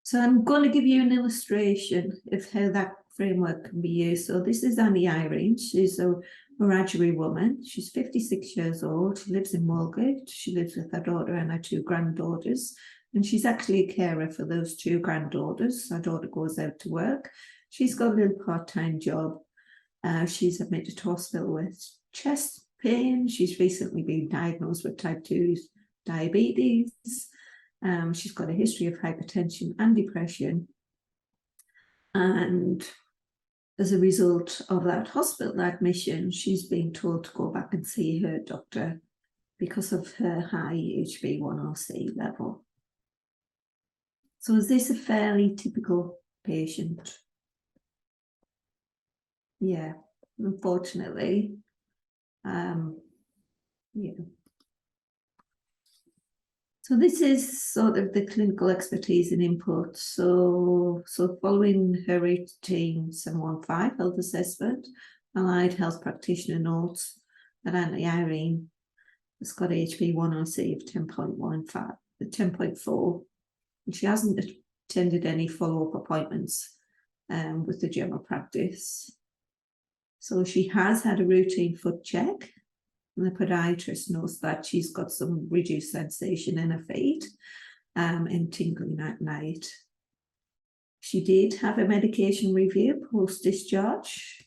So I'm going to give you an illustration of how that framework can be used. So this is Annie Irene. She's a Wiradjuri woman. She's 56 years old. She lives in Walgate. She lives with her daughter and her 2 granddaughters. And she's actually a carer for those 2 granddaughters. Her daughter goes out to work. She's got a little part-time job. She's admitted to hospital with chest pain. She's recently been diagnosed with type 2 diabetes. She's got a history of hypertension and depression. And as a result of that hospital admission, she's been told to go back and see her doctor because of her high HbA1c level. So is this a fairly typical patient? Yeah, unfortunately. Yeah. So this is sort of the clinical expertise and input. So following her 18715 health assessment, allied health practitioner notes that Auntie Irene has got HbA1c of 10.4, and she hasn't attended any follow-up appointments with the general practice. So she has had a routine foot check, and the podiatrist knows that she's got some reduced sensation in her feet and tingling at night. She did have a medication review post-discharge.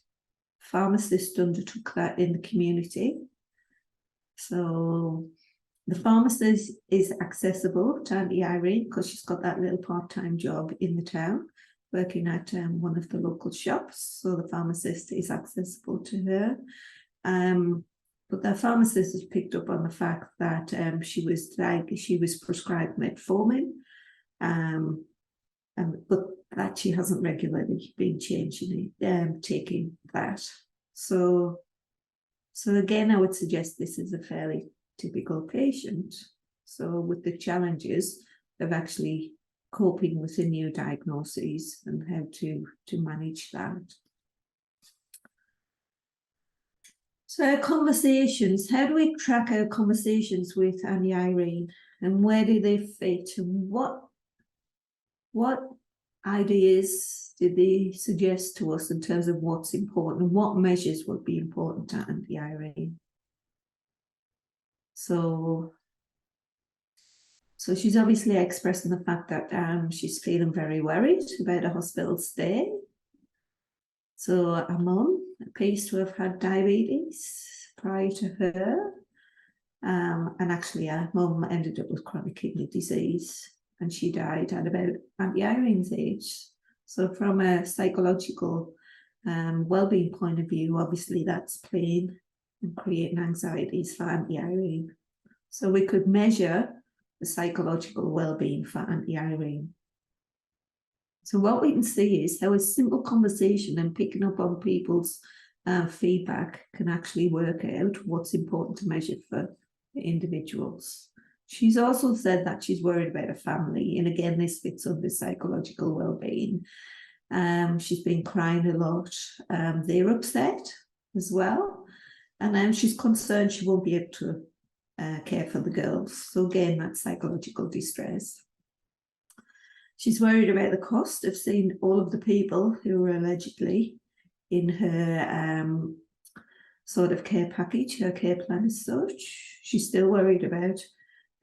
Pharmacist undertook that in the community. So the pharmacist is accessible to Auntie Irene because she's got that little part-time job in the town, working at one of the local shops. So the pharmacist is accessible to her. But the pharmacist has picked up on the fact that she was prescribed metformin, but that she hasn't regularly been taking that. So again, I would suggest this is a fairly typical patient. So with the challenges of actually coping with the new diagnoses and how to manage that. So our conversations, how do we track our conversations with Auntie Irene, and where do they fit, and what ideas did they suggest to us in terms of what's important and what measures would be important to Auntie Irene? So she's obviously expressing the fact that she's feeling very worried about a hospital stay. So her mum appears to have had diabetes prior to her. And actually her mum ended up with chronic kidney disease, and she died at about Auntie Irene's age. So from a psychological well-being point of view, obviously that's playing and creating anxieties for Auntie Irene. So we could measure the psychological well-being for Auntie Irene. So what we can see is how a simple conversation and picking up on people's feedback can actually work out what's important to measure for the individuals. She's also said that she's worried about her family, and again, this fits under psychological well-being. She's been crying a lot. They're upset as well, and she's concerned she won't be able to care for the girls. So again, that's psychological distress. She's worried about the cost of seeing all of the people who are allegedly in her sort of care package, her care plan as such. She's still worried about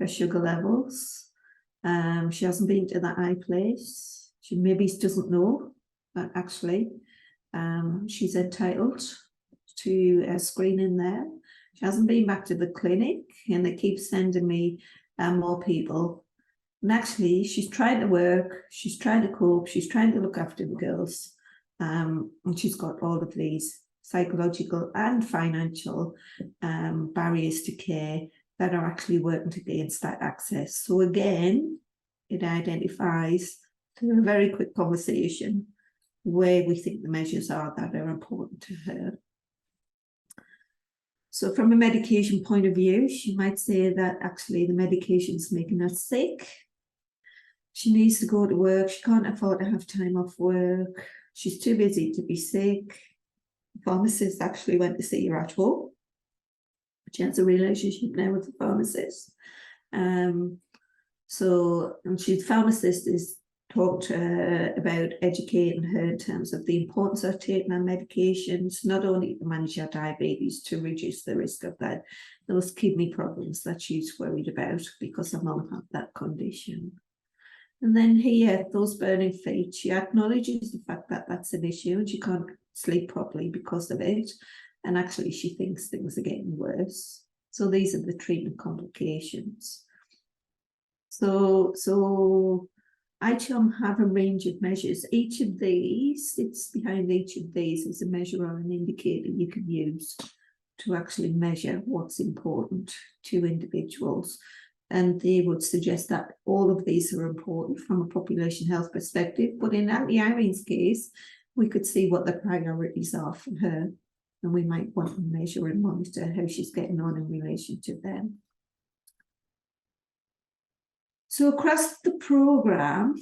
her sugar levels. She hasn't been to that eye place. She maybe doesn't know that actually she's entitled to a screening there. She hasn't been back to the clinic, and they keep sending me more people. And actually, she's trying to work, she's trying to cope, she's trying to look after the girls. And she's got all of these psychological and financial barriers to care that are actually working against that access. So again, it identifies through a very quick conversation where we think the measures are that are important to her. So from a medication point of view, she might say that actually the medication's making her sick. She needs to go to work. She can't afford to have time off work. She's too busy to be sick. The pharmacist actually went to see her at home. She has a relationship now with the pharmacist. And the pharmacist is talked to her about educating her in terms of the importance of taking her medications, not only to manage her diabetes, to reduce the risk of those kidney problems that she's worried about because her mum had that condition. And then here, those burning feet, she acknowledges the fact that that's an issue and she can't sleep properly because of it. And actually, she thinks things are getting worse. So these are the treatment complications. So ICHOM have a range of measures. Each of these, sits behind each of these is a measure or an indicator you can use to actually measure what's important to individuals. And they would suggest that all of these are important from a population health perspective. But in Auntie Irene's case, we could see what the priorities are for her. And we might want to measure and monitor how she's getting on in relation to them. So across the programme,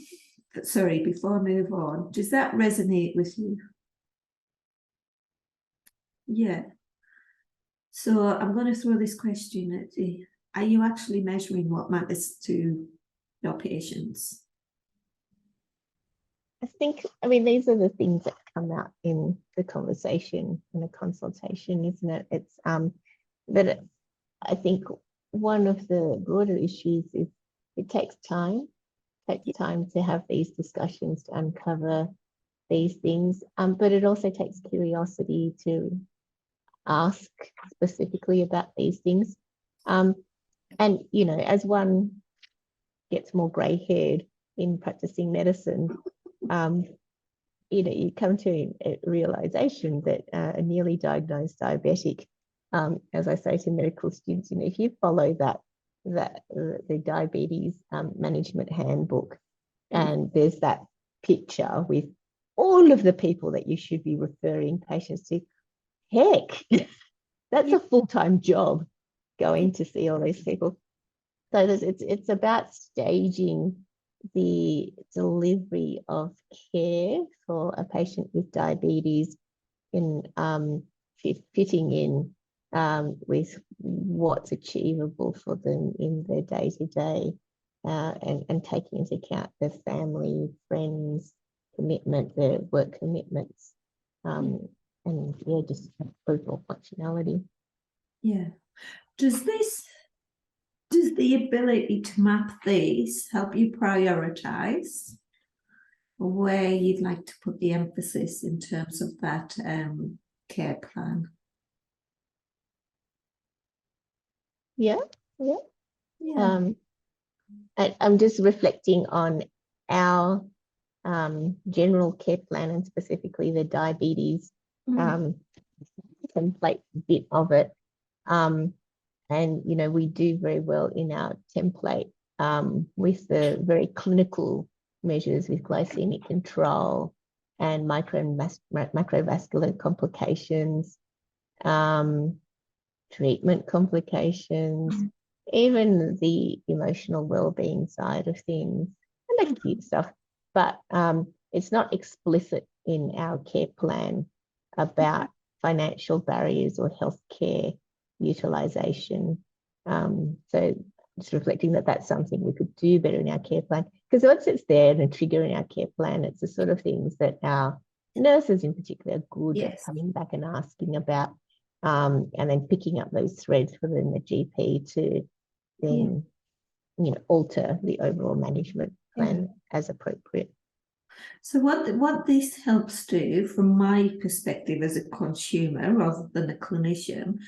sorry, before I move on, does that resonate with you? Yeah. So I'm going to throw this question at you. Are you actually measuring what matters to your patients? I mean, these are the things that come out in the conversation and the consultation, isn't it? It's but I think one of the broader issues is it takes time to have these discussions, to uncover these things, but it also takes curiosity to ask specifically about these things. And, you know, as one gets more grey-haired in practicing medicine, you know, you come to a realization that a newly diagnosed diabetic, as I say to medical students, you know, if you follow the diabetes management handbook, and there's that picture with all of the people that you should be referring patients to, heck, that's a full-time job going to see all these people. So it's about staging the delivery of care for a patient with diabetes in fitting in with what's achievable for them in their day-to-day, and taking into account their family, friends, commitment, their work commitments, and yeah, just overall functionality. Yeah. Does this does the ability to map these help you prioritize where you'd like to put the emphasis in terms of that care plan? Yeah. Yeah. I'm just reflecting on our general care plan, and specifically the diabetes template bit of it. And you know, we do very well in our template with the very clinical measures with glycemic control and microvascular complications, treatment complications, even the emotional well-being side of things, and the cute stuff. But it's not explicit in our care plan about financial barriers or healthcare utilization. So just reflecting that that's something we could do better in our care plan, because once it's there and a trigger in our care plan, it's the sort of things that our nurses in particular are good at coming back and asking about, and then picking up those threads within the GP to then you know, alter the overall management plan as appropriate. So what this helps do, from my perspective as a consumer rather than a clinician,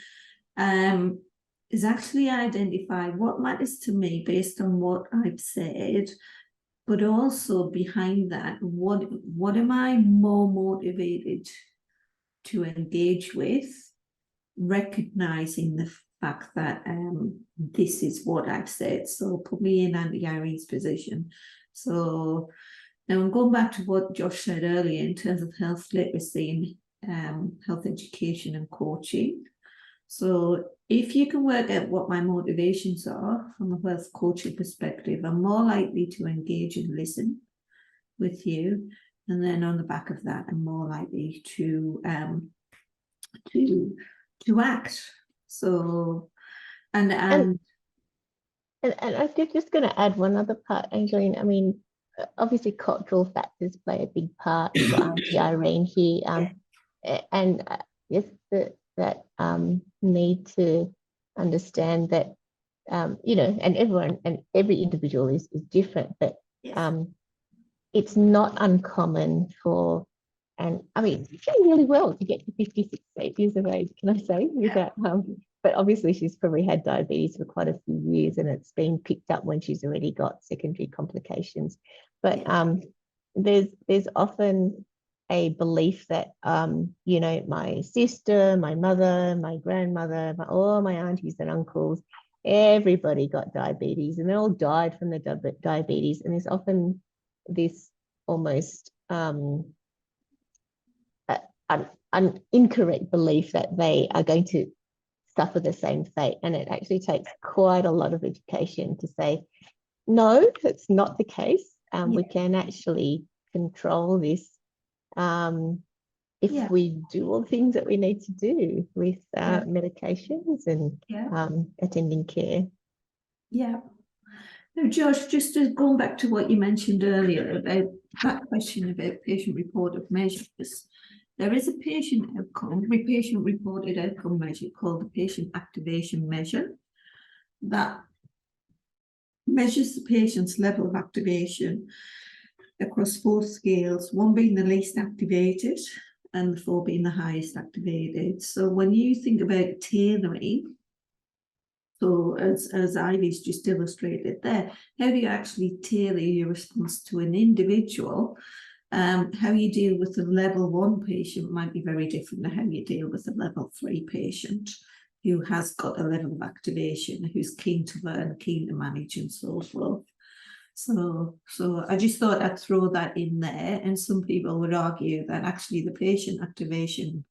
is actually identify what matters to me based on what I've said, but also behind that, what am I more motivated to engage with, recognizing the fact that this is what I've said. So put me in Auntie Irene's position. So now I'm going back to what Josh said earlier in terms of health literacy and health education and coaching. So if you can work out what my motivations are from a health coaching perspective, I'm more likely to engage and listen with you. And then on the back of that, I'm more likely to act. So, and I'm just going to add one other part, Angeline. I mean, obviously cultural factors play a big part for Auntie Irene here, and yes, that need to understand that you know, and everyone and every individual is different, but it's not uncommon for, and I mean, she's doing really well to get to 56 years of age, can I say, without but obviously she's probably had diabetes for quite a few years, and it's been picked up when she's already got secondary complications. But there's often a belief that you know, my sister, my mother, my grandmother, all my aunties and uncles, everybody got diabetes, and they all died from the diabetes. And there's often this almost an incorrect belief that they are going to suffer the same fate. And it actually takes quite a lot of education to say, no, that's not the case. We can actually control this if we do all the things that we need to do with medications and attending care. Yeah. Now, Josh, just going back to what you mentioned earlier about that question about patient-reported measures, there is a patient-reported outcome measure called the patient activation measure that measures the patient's level of activation across 4 scales, 1 being the least activated and the 4 being the highest activated. So when you think about tailoring, so as Ivy's just illustrated there, how do you actually tailor your response to an individual? How you deal with a level 1 patient might be very different to how you deal with a level 3 patient who has got a level of activation, who's keen to learn, keen to manage, and so forth. So I just thought I'd throw that in there. And some people would argue that actually the patient activation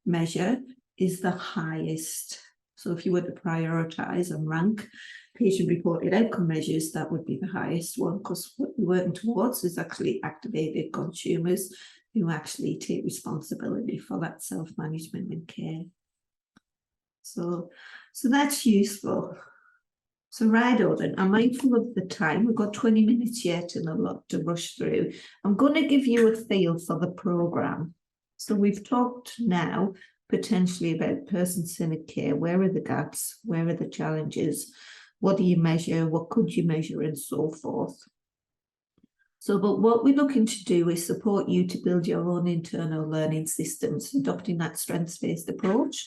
measure is the highest. So if you were to prioritize and rank patient-reported outcome measures, that would be the highest one, because what we're working towards is actually activated consumers who actually take responsibility for that self-management and care. So that's useful. So right, Odin, I'm mindful of the time. We've got 20 minutes yet and a lot to rush through. I'm going to give you a feel for the programme. So we've talked now potentially about person-centered care. Where are the gaps? Where are the challenges? what do you measure, what could you measure, and so forth. So, but what we're looking to do is support you to build your own internal learning systems, adopting that strengths-based approach.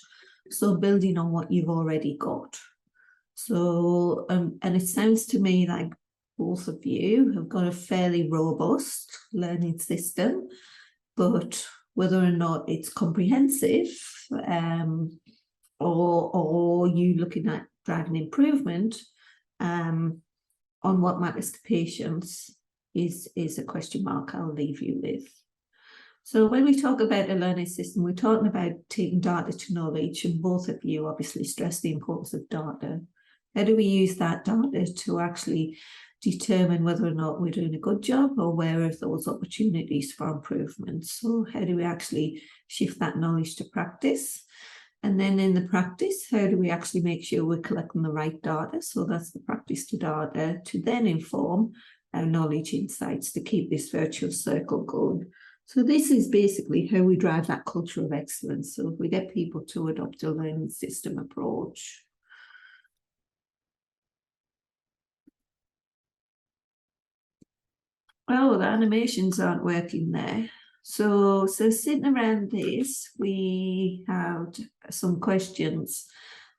So building on what you've already got. So, and it sounds to me like both of you have got a fairly robust learning system, but whether or not it's comprehensive, or you looking at driving improvement on what matters to patients is a question mark I'll leave you with. So when we talk about a learning system, we're talking about taking data to knowledge, and both of you obviously stress the importance of data. How do we use that data to actually determine whether or not we're doing a good job, or where are those opportunities for improvement? So how do we actually shift that knowledge to practice? And then in the practice, how do we actually make sure we're collecting the right data? So that's the practice to data to then inform our knowledge insights to keep this virtuous circle going. So this is basically how we drive that culture of excellence. So if we get people to adopt a learning system approach. Oh, the animations aren't working there. So sitting around this, we have some questions,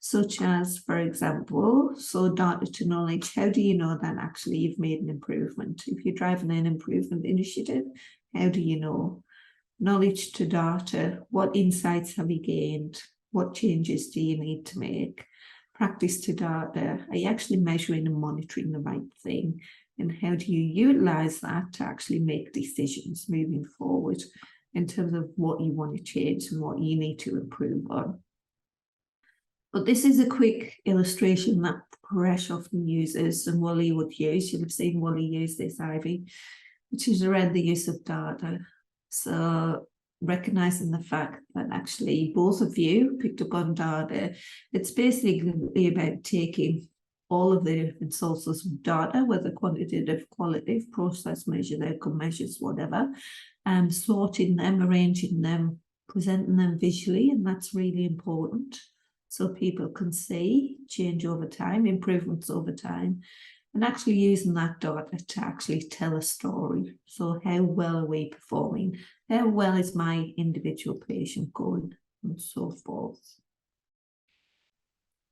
such as, for example, so data to knowledge, how do you know that actually you've made an improvement? If you're driving an improvement initiative, how do you know? Knowledge to data, what insights have you gained? What changes do you need to make? Practice to data, are you actually measuring and monitoring the right thing? And how do you utilize that to actually make decisions moving forward in terms of what you want to change and what you need to improve on? But this is a quick illustration that Paresh often uses and Wally would use. You'll have seen Wally use this, Ivy, which is around the use of data. So recognizing the fact that actually both of you picked up on data, it's basically about taking all of the different sources of data, whether quantitative, qualitative, process measures, outcome measures, whatever, and sorting them, arranging them, presenting them visually, and that's really important. So people can see change over time, improvements over time, and actually using that data to actually tell a story. So how well are we performing? How well is my individual patient going? And so forth.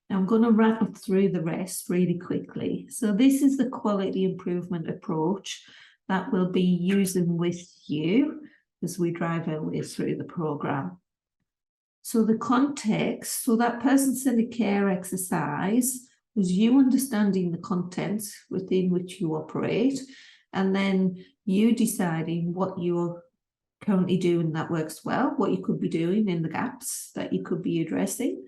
Now I'm going to rattle through the rest really quickly. So this is the quality improvement approach that we'll be using with you as we drive our way through the program. So the context, so that person-centered care exercise was you understanding the content within which you operate, and then you deciding what you're currently doing that works well, what you could be doing in the gaps that you could be addressing,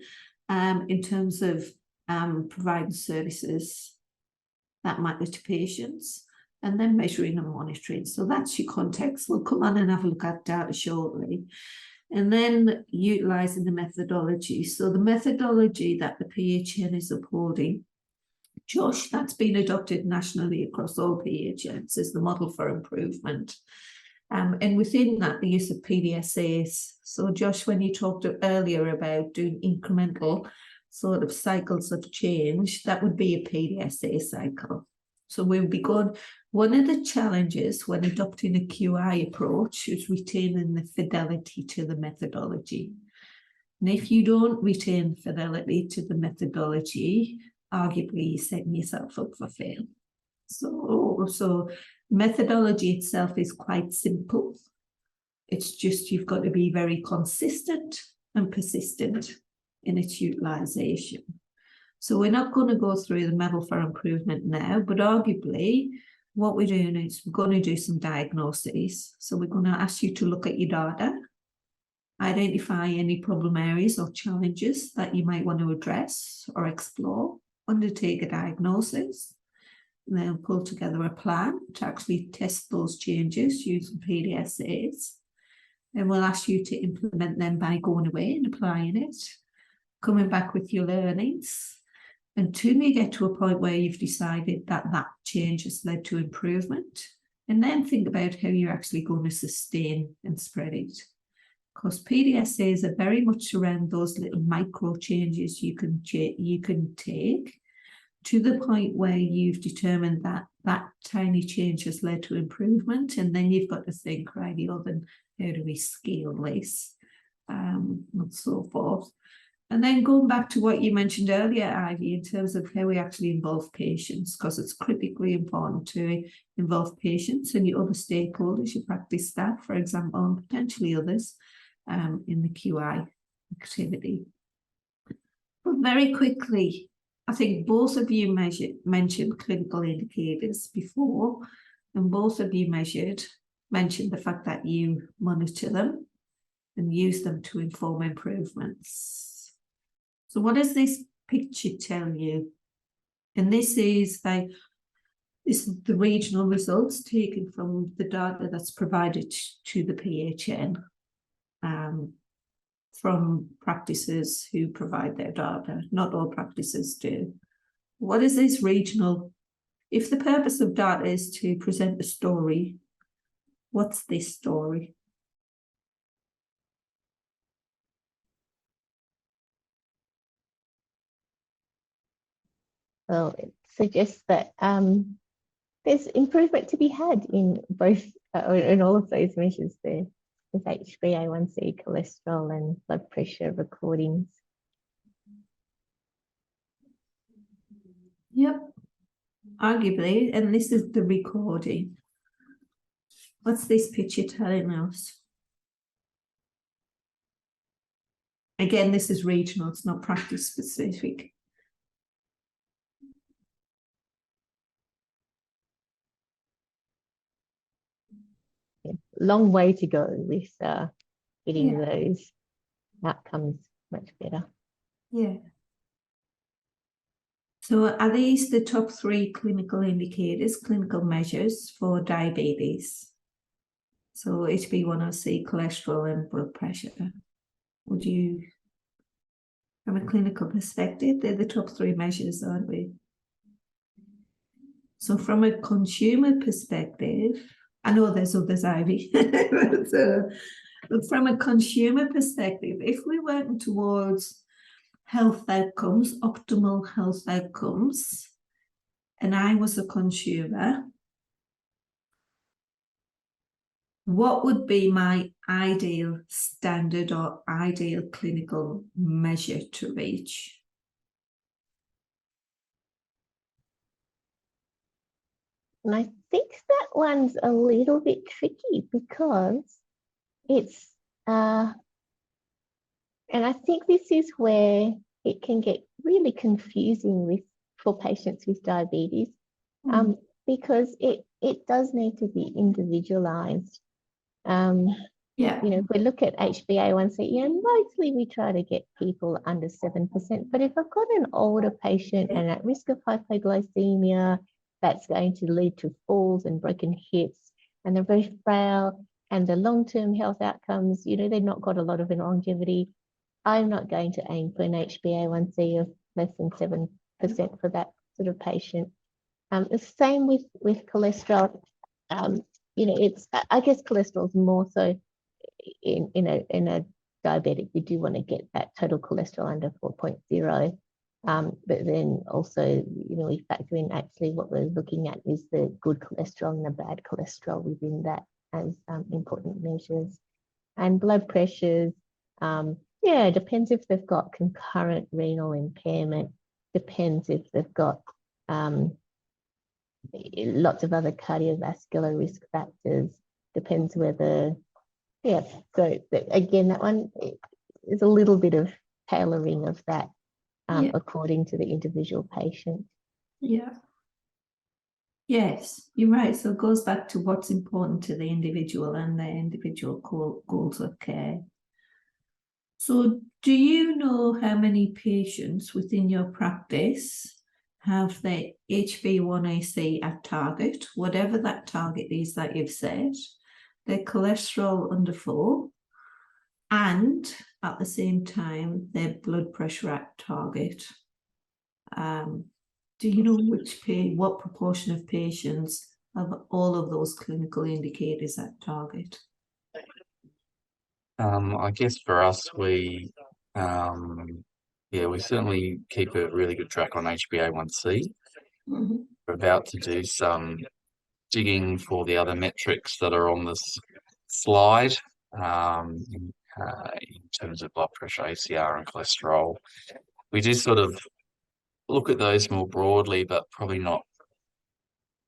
in terms of providing services that matter to patients, and then measuring and monitoring. So that's your context. We'll come on and have a look at data shortly. And then utilising the methodology. So the methodology that the PHN is upholding, Josh, that's been adopted nationally across all PHNs as the model for improvement. And within that, the use of PDSAs. So Josh, when you talked earlier about doing incremental sort of cycles of change, that would be a PDSA cycle. So we'll be good. One of the challenges when adopting a QI approach is retaining the fidelity to the methodology. And if you don't retain fidelity to the methodology, arguably you're setting yourself up for fail. So methodology itself is quite simple. It's just you've got to be very consistent and persistent in its utilization. So we're not going to go through the model for improvement now, but arguably what we're doing is we're going to do some diagnoses. So we're going to ask you to look at your data, identify any problem areas or challenges that you might want to address or explore, undertake a diagnosis, and then pull together a plan to actually test those changes using PDSAs. And we'll ask you to implement them by going away and applying it, coming back with your learnings, until you get to a point where you've decided that that change has led to improvement, and then think about how you're actually going to sustain and spread it. Because PDSAs are very much around those little micro changes you can take to the point where you've determined that that tiny change has led to improvement, and then you've got to think, right, then how do we scale this, and so forth. And then going back to what you mentioned earlier, Ivy, in terms of how we actually involve patients, because it's critically important to involve patients and your other stakeholders, your practice staff, for example, and potentially others in the QI activity. But very quickly, I think both of you mentioned clinical indicators before, and both of you mentioned the fact that you monitor them and use them to inform improvements. So what does this picture tell you? And this is the regional results taken from the data that's provided to the PHN from practices who provide their data. Not all practices do. What is this regional? If the purpose of data is to present a story, what's this story? Well, it suggests that there's improvement to be had in both, in all of those measures there. With HbA1c, cholesterol, and blood pressure recordings. Yep, arguably, and this is the recording. What's this picture telling us? Again, this is regional, it's not practice specific. Long way to go with getting those outcomes much better. Yeah. So are these the top 3 clinical indicators, clinical measures for diabetes? So HbA1c, cholesterol, and blood pressure. Would you, from a clinical perspective, they're the top 3 measures, aren't we? So from a consumer perspective, I know there's others, Ivy, but from a consumer perspective, if we're working towards health outcomes, optimal health outcomes, and I was a consumer, what would be my ideal standard or ideal clinical measure to reach? And I think that one's a little bit tricky because it's, and I think this is where it can get really confusing for patients with diabetes, because it does need to be individualized. Yeah. You know, if we look at HbA1c, mostly we try to get people under 7%. But if I've got an older patient and at risk of hypoglycemia, that's going to lead to falls and broken hips, and they're very frail, and the long-term health outcomes, you know, they've not got a lot of longevity. I'm not going to aim for an HbA1c of less than 7% for that sort of patient. The same with cholesterol. You know, it's, I guess cholesterol is more so in a diabetic. We do want to get that total cholesterol under 4.0. But then also, you know, we factor in actually what we're looking at is the good cholesterol and the bad cholesterol within that as important measures. And blood pressures, yeah, it depends if they've got concurrent renal impairment, depends if they've got lots of other cardiovascular risk factors, depends whether, yeah, so again, that one is a little bit of tailoring of that according to the individual patient. Yeah. Yes, you're right. So it goes back to what's important to the individual and their individual goals of care. So do you know how many patients within your practice have their HbA1c at target, whatever that target is that you've set, their cholesterol under 4, and at the same time their blood pressure at target? Do you know what proportion of patients have all of those clinical indicators at target? I guess for us, yeah, we certainly keep a really good track on HbA1c. Mhm. We're about to do some digging for the other metrics that are on this slide, in terms of blood pressure, ACR, and cholesterol. We do sort of look at those more broadly, but probably not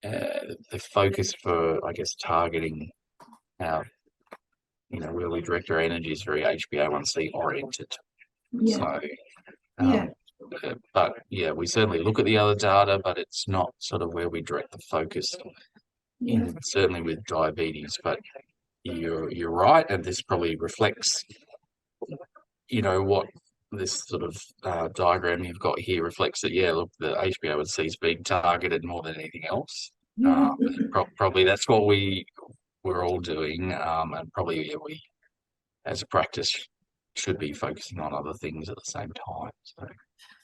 the focus for, I guess, targeting our, where we direct our energy is very HbA1c oriented. Yeah, So, yeah, but yeah, we certainly look at the other data, but it's not sort of where we direct the focus. yeah, Certainly with diabetes, but you're right, and this probably reflects, what this sort of diagram you've got here reflects that. Yeah, look, the HbA1c is being targeted more than anything else. yeah. Probably that's what we're all doing, and probably we, as a practice, should be focusing on other things at the same time.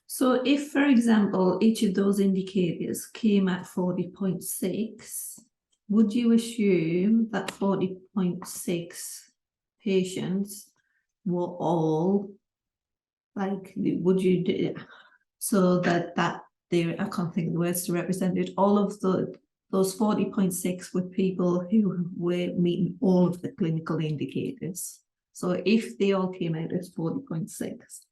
So if, for example, each of those indicators came at 40.6, would you assume that 40.6 patients were all like, would you do so that there, I can't think of the words to represent it, all of those 40.6 were people who were meeting all of the clinical indicators. So if they all came out as 40.6.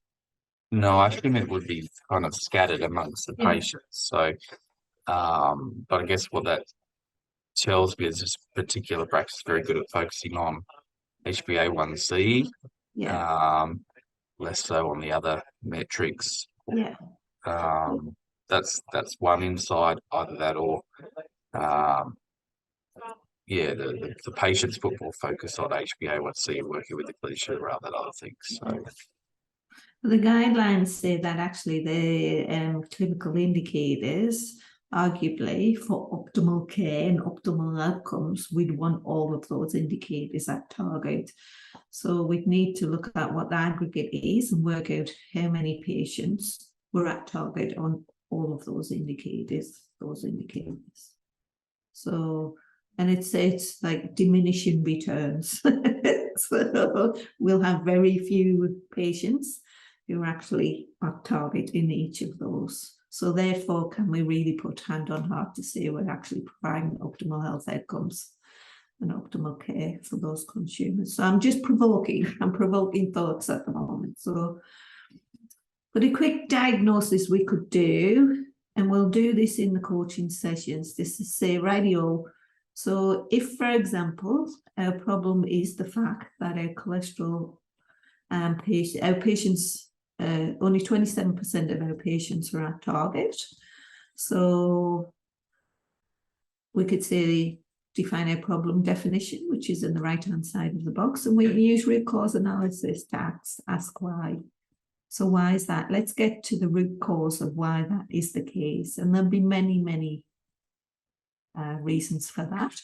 No, I think it would be kind of scattered amongst the Yeah. patients. So, but I guess what that tells me is this particular practice is very good at focusing on HbA1c, Yeah, less so on the other metrics. yeah. That's one insight, either that or the patients put more focus on HbA1c and working with the clinician rather than other things. So The guidelines say that actually the clinical indicators, arguably for optimal care and optimal outcomes, we'd want all of those indicators at target. So we'd need to look at what the aggregate is and work out how many patients were at target on all of those indicators. So, and it's like diminishing returns. So we'll have very few patients who are actually at target in each of those. So therefore, can we really put hand on heart to say we're actually providing optimal health outcomes and optimal care for those consumers? So I'm provoking thoughts at the moment. So, but a quick diagnosis we could do, and we'll do this in the coaching sessions, this is say radio. So if, for example, our problem is the fact that our cholesterol our patients, only 27% of our patients are at target. So we could say define our problem definition, which is in the right-hand side of the box, and we can use root cause analysis to ask why. So why is that? Let's get to the root cause of why that is the case. And there'll be many, many reasons for that.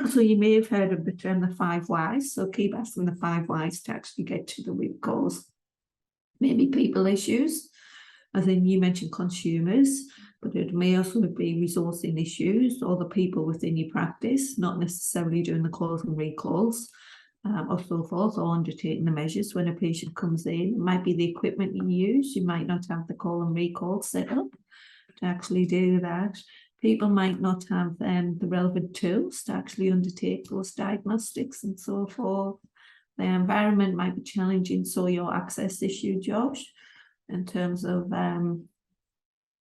So you may have heard of the term the 5 whys. So keep asking the 5 whys to actually get to the root cause. Maybe people issues, as in you mentioned consumers, but it may also be resourcing issues or the people within your practice, not necessarily doing the calls and recalls or so forth, or undertaking the measures when a patient comes in. It might be the equipment you use. You might not have the call and recall set up to actually do that. People might not have the relevant tools to actually undertake those diagnostics and so forth. The environment might be challenging, so your access issue, Josh, in terms of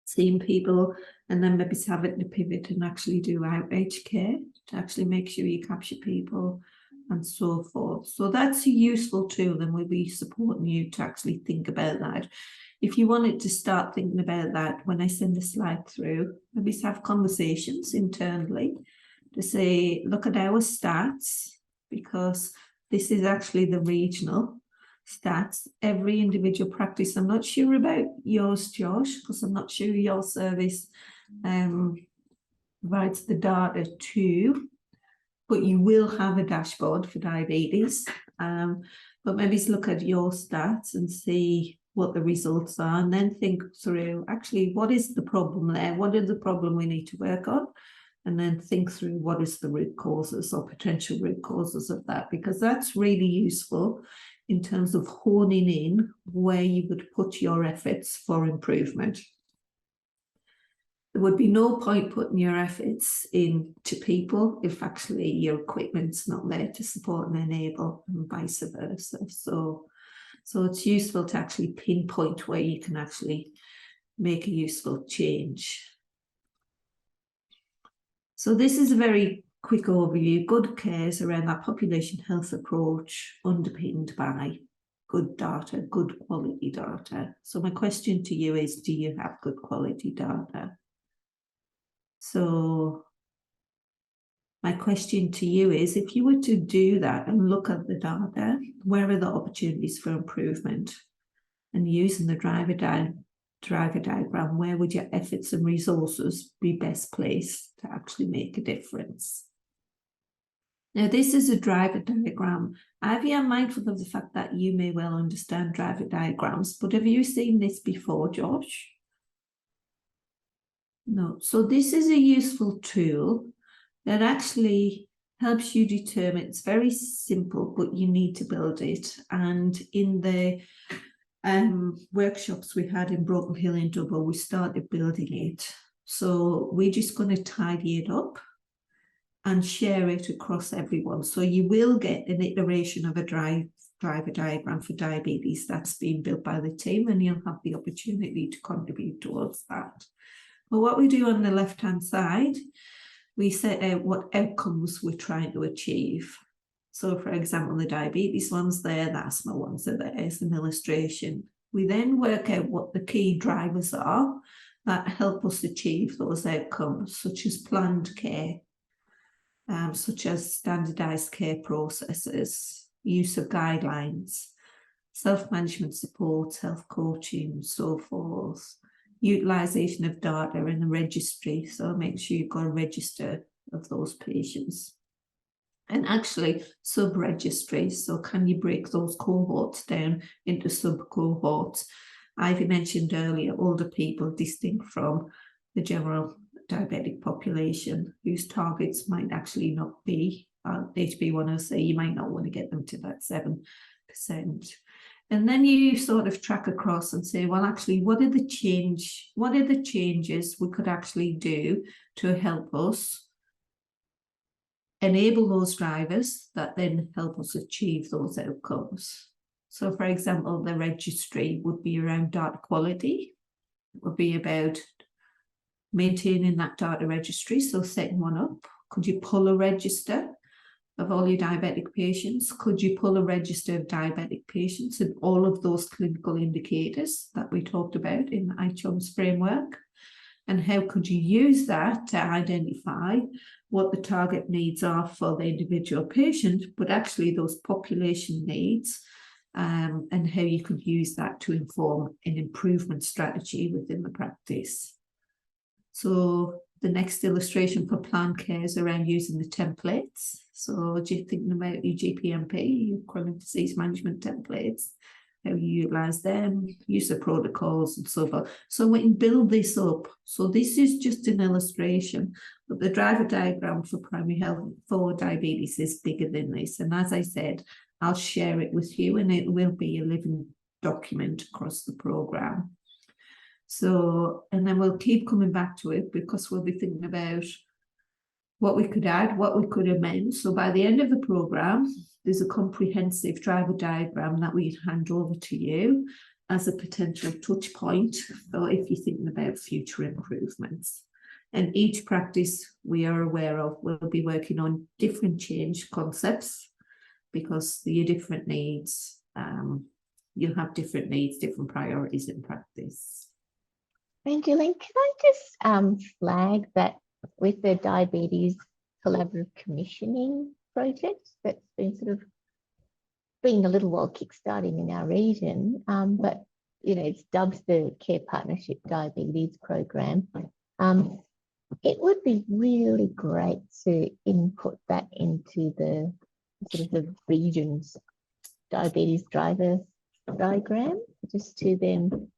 seeing people, and then maybe having to pivot and actually do outreach care to actually make sure you capture people and so forth. So that's a useful tool, and we'll be supporting you to actually think about that. If you wanted to start thinking about that, when I send the slide through, maybe have conversations internally to say, look at our stats, because this is actually the regional stats. Every individual practice, I'm not sure about yours, Josh, because I'm not sure your service provides the data too, but you will have a dashboard for diabetes. But maybe look at your stats and see what the results are, and then think through actually what is the problem there, what is the problem we need to work on, and then think through what is the root causes or potential root causes of that, because that's really useful in terms of honing in where you would put your efforts for improvement. There would be no point putting your efforts into people if actually your equipment's not there to support and enable, and vice versa. So it's useful to actually pinpoint where you can actually make a useful change. So this is a very quick overview. Good care is around that population health approach underpinned by good data, good quality data. So my question to you is, do you have good quality data? So my question to you is, if you were to do that and look at the data, where are the opportunities for improvement? And using the driver diagram, where would your efforts and resources be best placed to actually make a difference? Now, this is a driver diagram. I've been mindful of the fact that you may well understand driver diagrams, but have you seen this before, Josh? No. So this is a useful tool that actually helps you determine. It's very simple, but you need to build it. And in the workshops we had in Broken Hill in Dublin, we started building it. So we're just going to tidy it up and share it across everyone. So you will get an iteration of a driver diagram for diabetes that's been built by the team, and you'll have the opportunity to contribute towards that. But what we do on the left-hand side, we set out what outcomes we're trying to achieve. So, for example, the diabetes one's there, the asthma ones are there as an illustration. We then work out what the key drivers are that help us achieve those outcomes, such as planned care, such as standardised care processes, use of guidelines, self-management support, health coaching, and so forth. Utilisation of data in the registry, so make sure you've got a register of those patients. And actually sub-registries, so can you break those cohorts down into sub-cohorts? Ivy mentioned earlier older people distinct from the general diabetic population whose targets might actually not be HbA1c. You might not want to get them to that 7%. And then you sort of track across and say, well, actually, what are the changes we could actually do to help us enable those drivers that then help us achieve those outcomes? So, for example, the registry would be around data quality. It would be about maintaining that data registry, so setting one up. Could you pull a register of all your diabetic patients? Could you pull a register of diabetic patients and all of those clinical indicators that we talked about in the ICHOMS framework? And how could you use that to identify what the target needs are for the individual patient, but actually those population needs, and how you could use that to inform an improvement strategy within the practice? So the next illustration for planned care is around using the templates. So you're thinking about your GPMP, your chronic disease management templates, how you utilize them, use of protocols and so forth. So we can build this up. So this is just an illustration, but the driver diagram for primary health for diabetes is bigger than this. And as I said, I'll share it with you and it will be a living document across the program. So, and then we'll keep coming back to it because we'll be thinking about what we could add, what we could amend. So by the end of the program, there's a comprehensive driver diagram that we hand over to you as a potential touch point for if you're thinking about future improvements. And each practice we are aware of will be working on different change concepts because your different needs, you'll have different needs, different priorities in practice. Thank you, Lynn. Can I just flag that with the diabetes collaborative commissioning project that's been sort of been a little while kickstarting in our region, but it's dubbed the Care Partnership Diabetes Program. It would be really great to input that into the sort of the region's diabetes driver diagram, just to then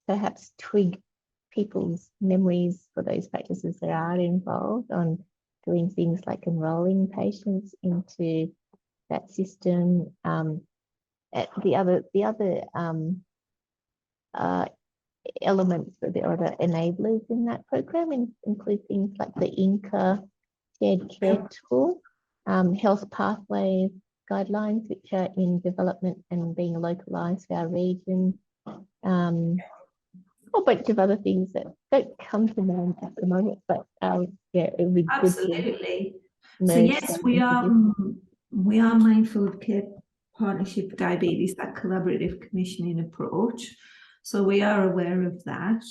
perhaps twig people's memories for those practices that are involved on doing things like enrolling patients into that system, the other elements or the other enablers in that program include things like the INCA shared care tool, health pathways guidelines, which are in development and being localized for our region, a whole bunch of other things that don't come to mind at the moment, but yeah, it would be Absolutely. good to So yes, we are mindful of Care Partnership Diabetes, that collaborative commissioning approach. So we are aware of that.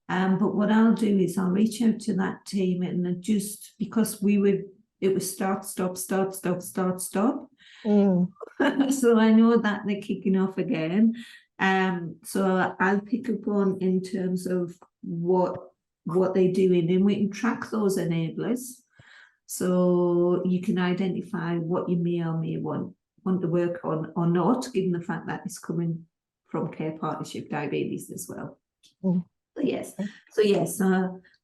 But what I'll do is I'll reach out to that team and just because it was start, stop, start, stop, start, stop. So I know that they're kicking off again. So I'll pick up on in terms of what they're doing, and we can track those enablers. So you can identify what you may or may want to work on or not, given the fact that it's coming from Care Partnership Diabetes as well. So yes,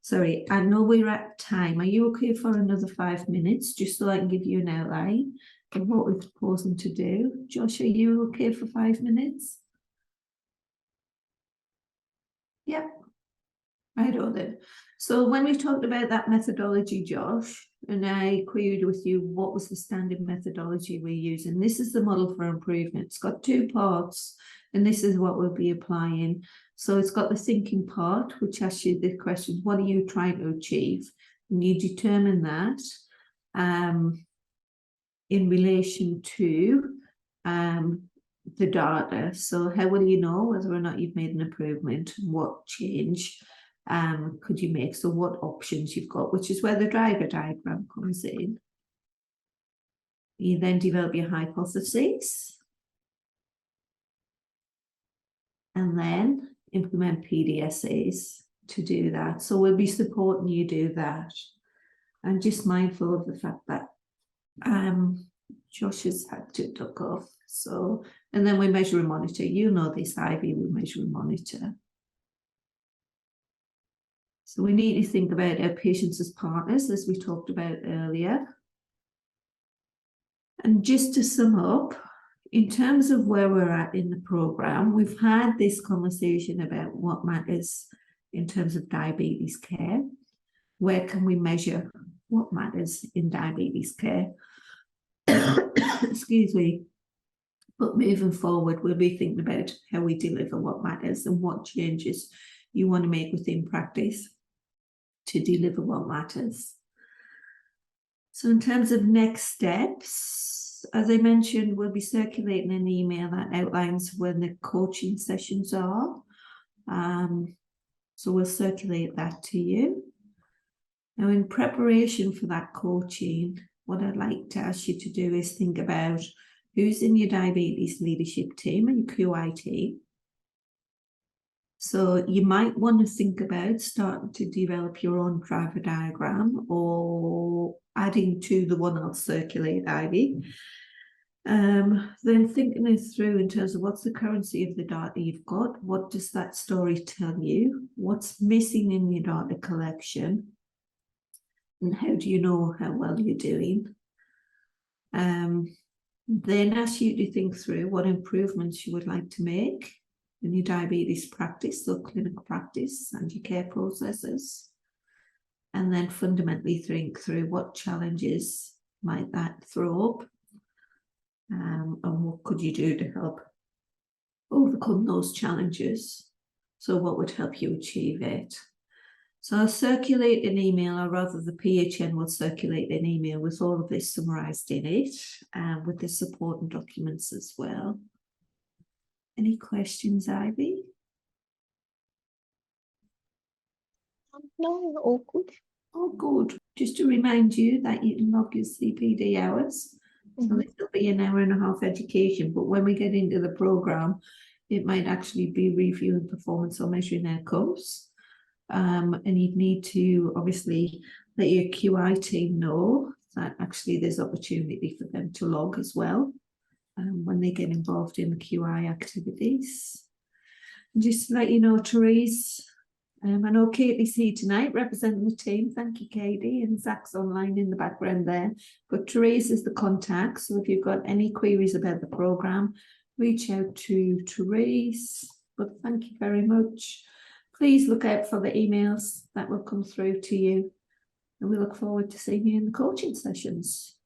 sorry, I know we're at time. Are you okay for another 5 minutes, just so I can give you an outline of what we're proposing to do? Josh, are you okay for 5 minutes? Yep. Right on then. So when we talked about that methodology, Josh, and I queried with you what was the standard methodology we're using. This is the model for improvement. It's got 2 parts, and this is what we'll be applying. So it's got the thinking part, which asks you the question, what are you trying to achieve? And you determine that in relation to the data. So how will you know whether or not you've made an improvement? What change could you make? So what options you've got, which is where the driver diagram comes in. You then develop your hypotheses and then implement PDSAs to do that. So we'll be supporting you do that. And just mindful of the fact that Josh has had to duck off. So, and then we measure and monitor. You know this, Ivy, we measure and monitor. So we need to think about our patients as partners, as we talked about earlier. And just to sum up, in terms of where we're at in the program, we've had this conversation about what matters in terms of diabetes care. Where can we measure what matters in diabetes care? Excuse me. But moving forward, we'll be thinking about how we deliver what matters and what changes you want to make within practice to deliver what matters. So in terms of next steps, as I mentioned, we'll be circulating an email that outlines when the coaching sessions are. So we'll circulate that to you. Now, in preparation for that coaching, what I'd like to ask you to do is think about who's in your diabetes leadership team and your QI team. So you might want to think about starting to develop your own driver diagram or adding to the one I'll circulate, Ivy. Then thinking it through in terms of what's the currency of the data you've got, what does that story tell you, what's missing in your data collection, and how do you know how well you're doing? Then ask you to think through what improvements you would like to make in your diabetes practice, so clinical practice and your care processes. And then fundamentally think through what challenges might that throw up, and what could you do to help overcome those challenges? So what would help you achieve it? So I'll circulate an email, or rather the PHN will circulate an email with all of this summarised in it, with the supporting documents as well. Any questions, Ivy? No, all good. Oh, good. Just to remind you that you can log your CPD hours. So this will be an hour and a half education, but when we get into the programme, it might actually be reviewing performance or measuring outcomes. And you'd need to obviously let your QI team know that actually there's opportunity for them to log as well when they get involved in the QI activities. And just to let you know, Therese, I know Katie's here tonight representing the team. Thank you, Katie, and Zach's online in the background there. But Therese is the contact, so if you've got any queries about the programme, reach out to Therese, but thank you very much. Please look out for the emails that will come through to you, and we look forward to seeing you in the coaching sessions.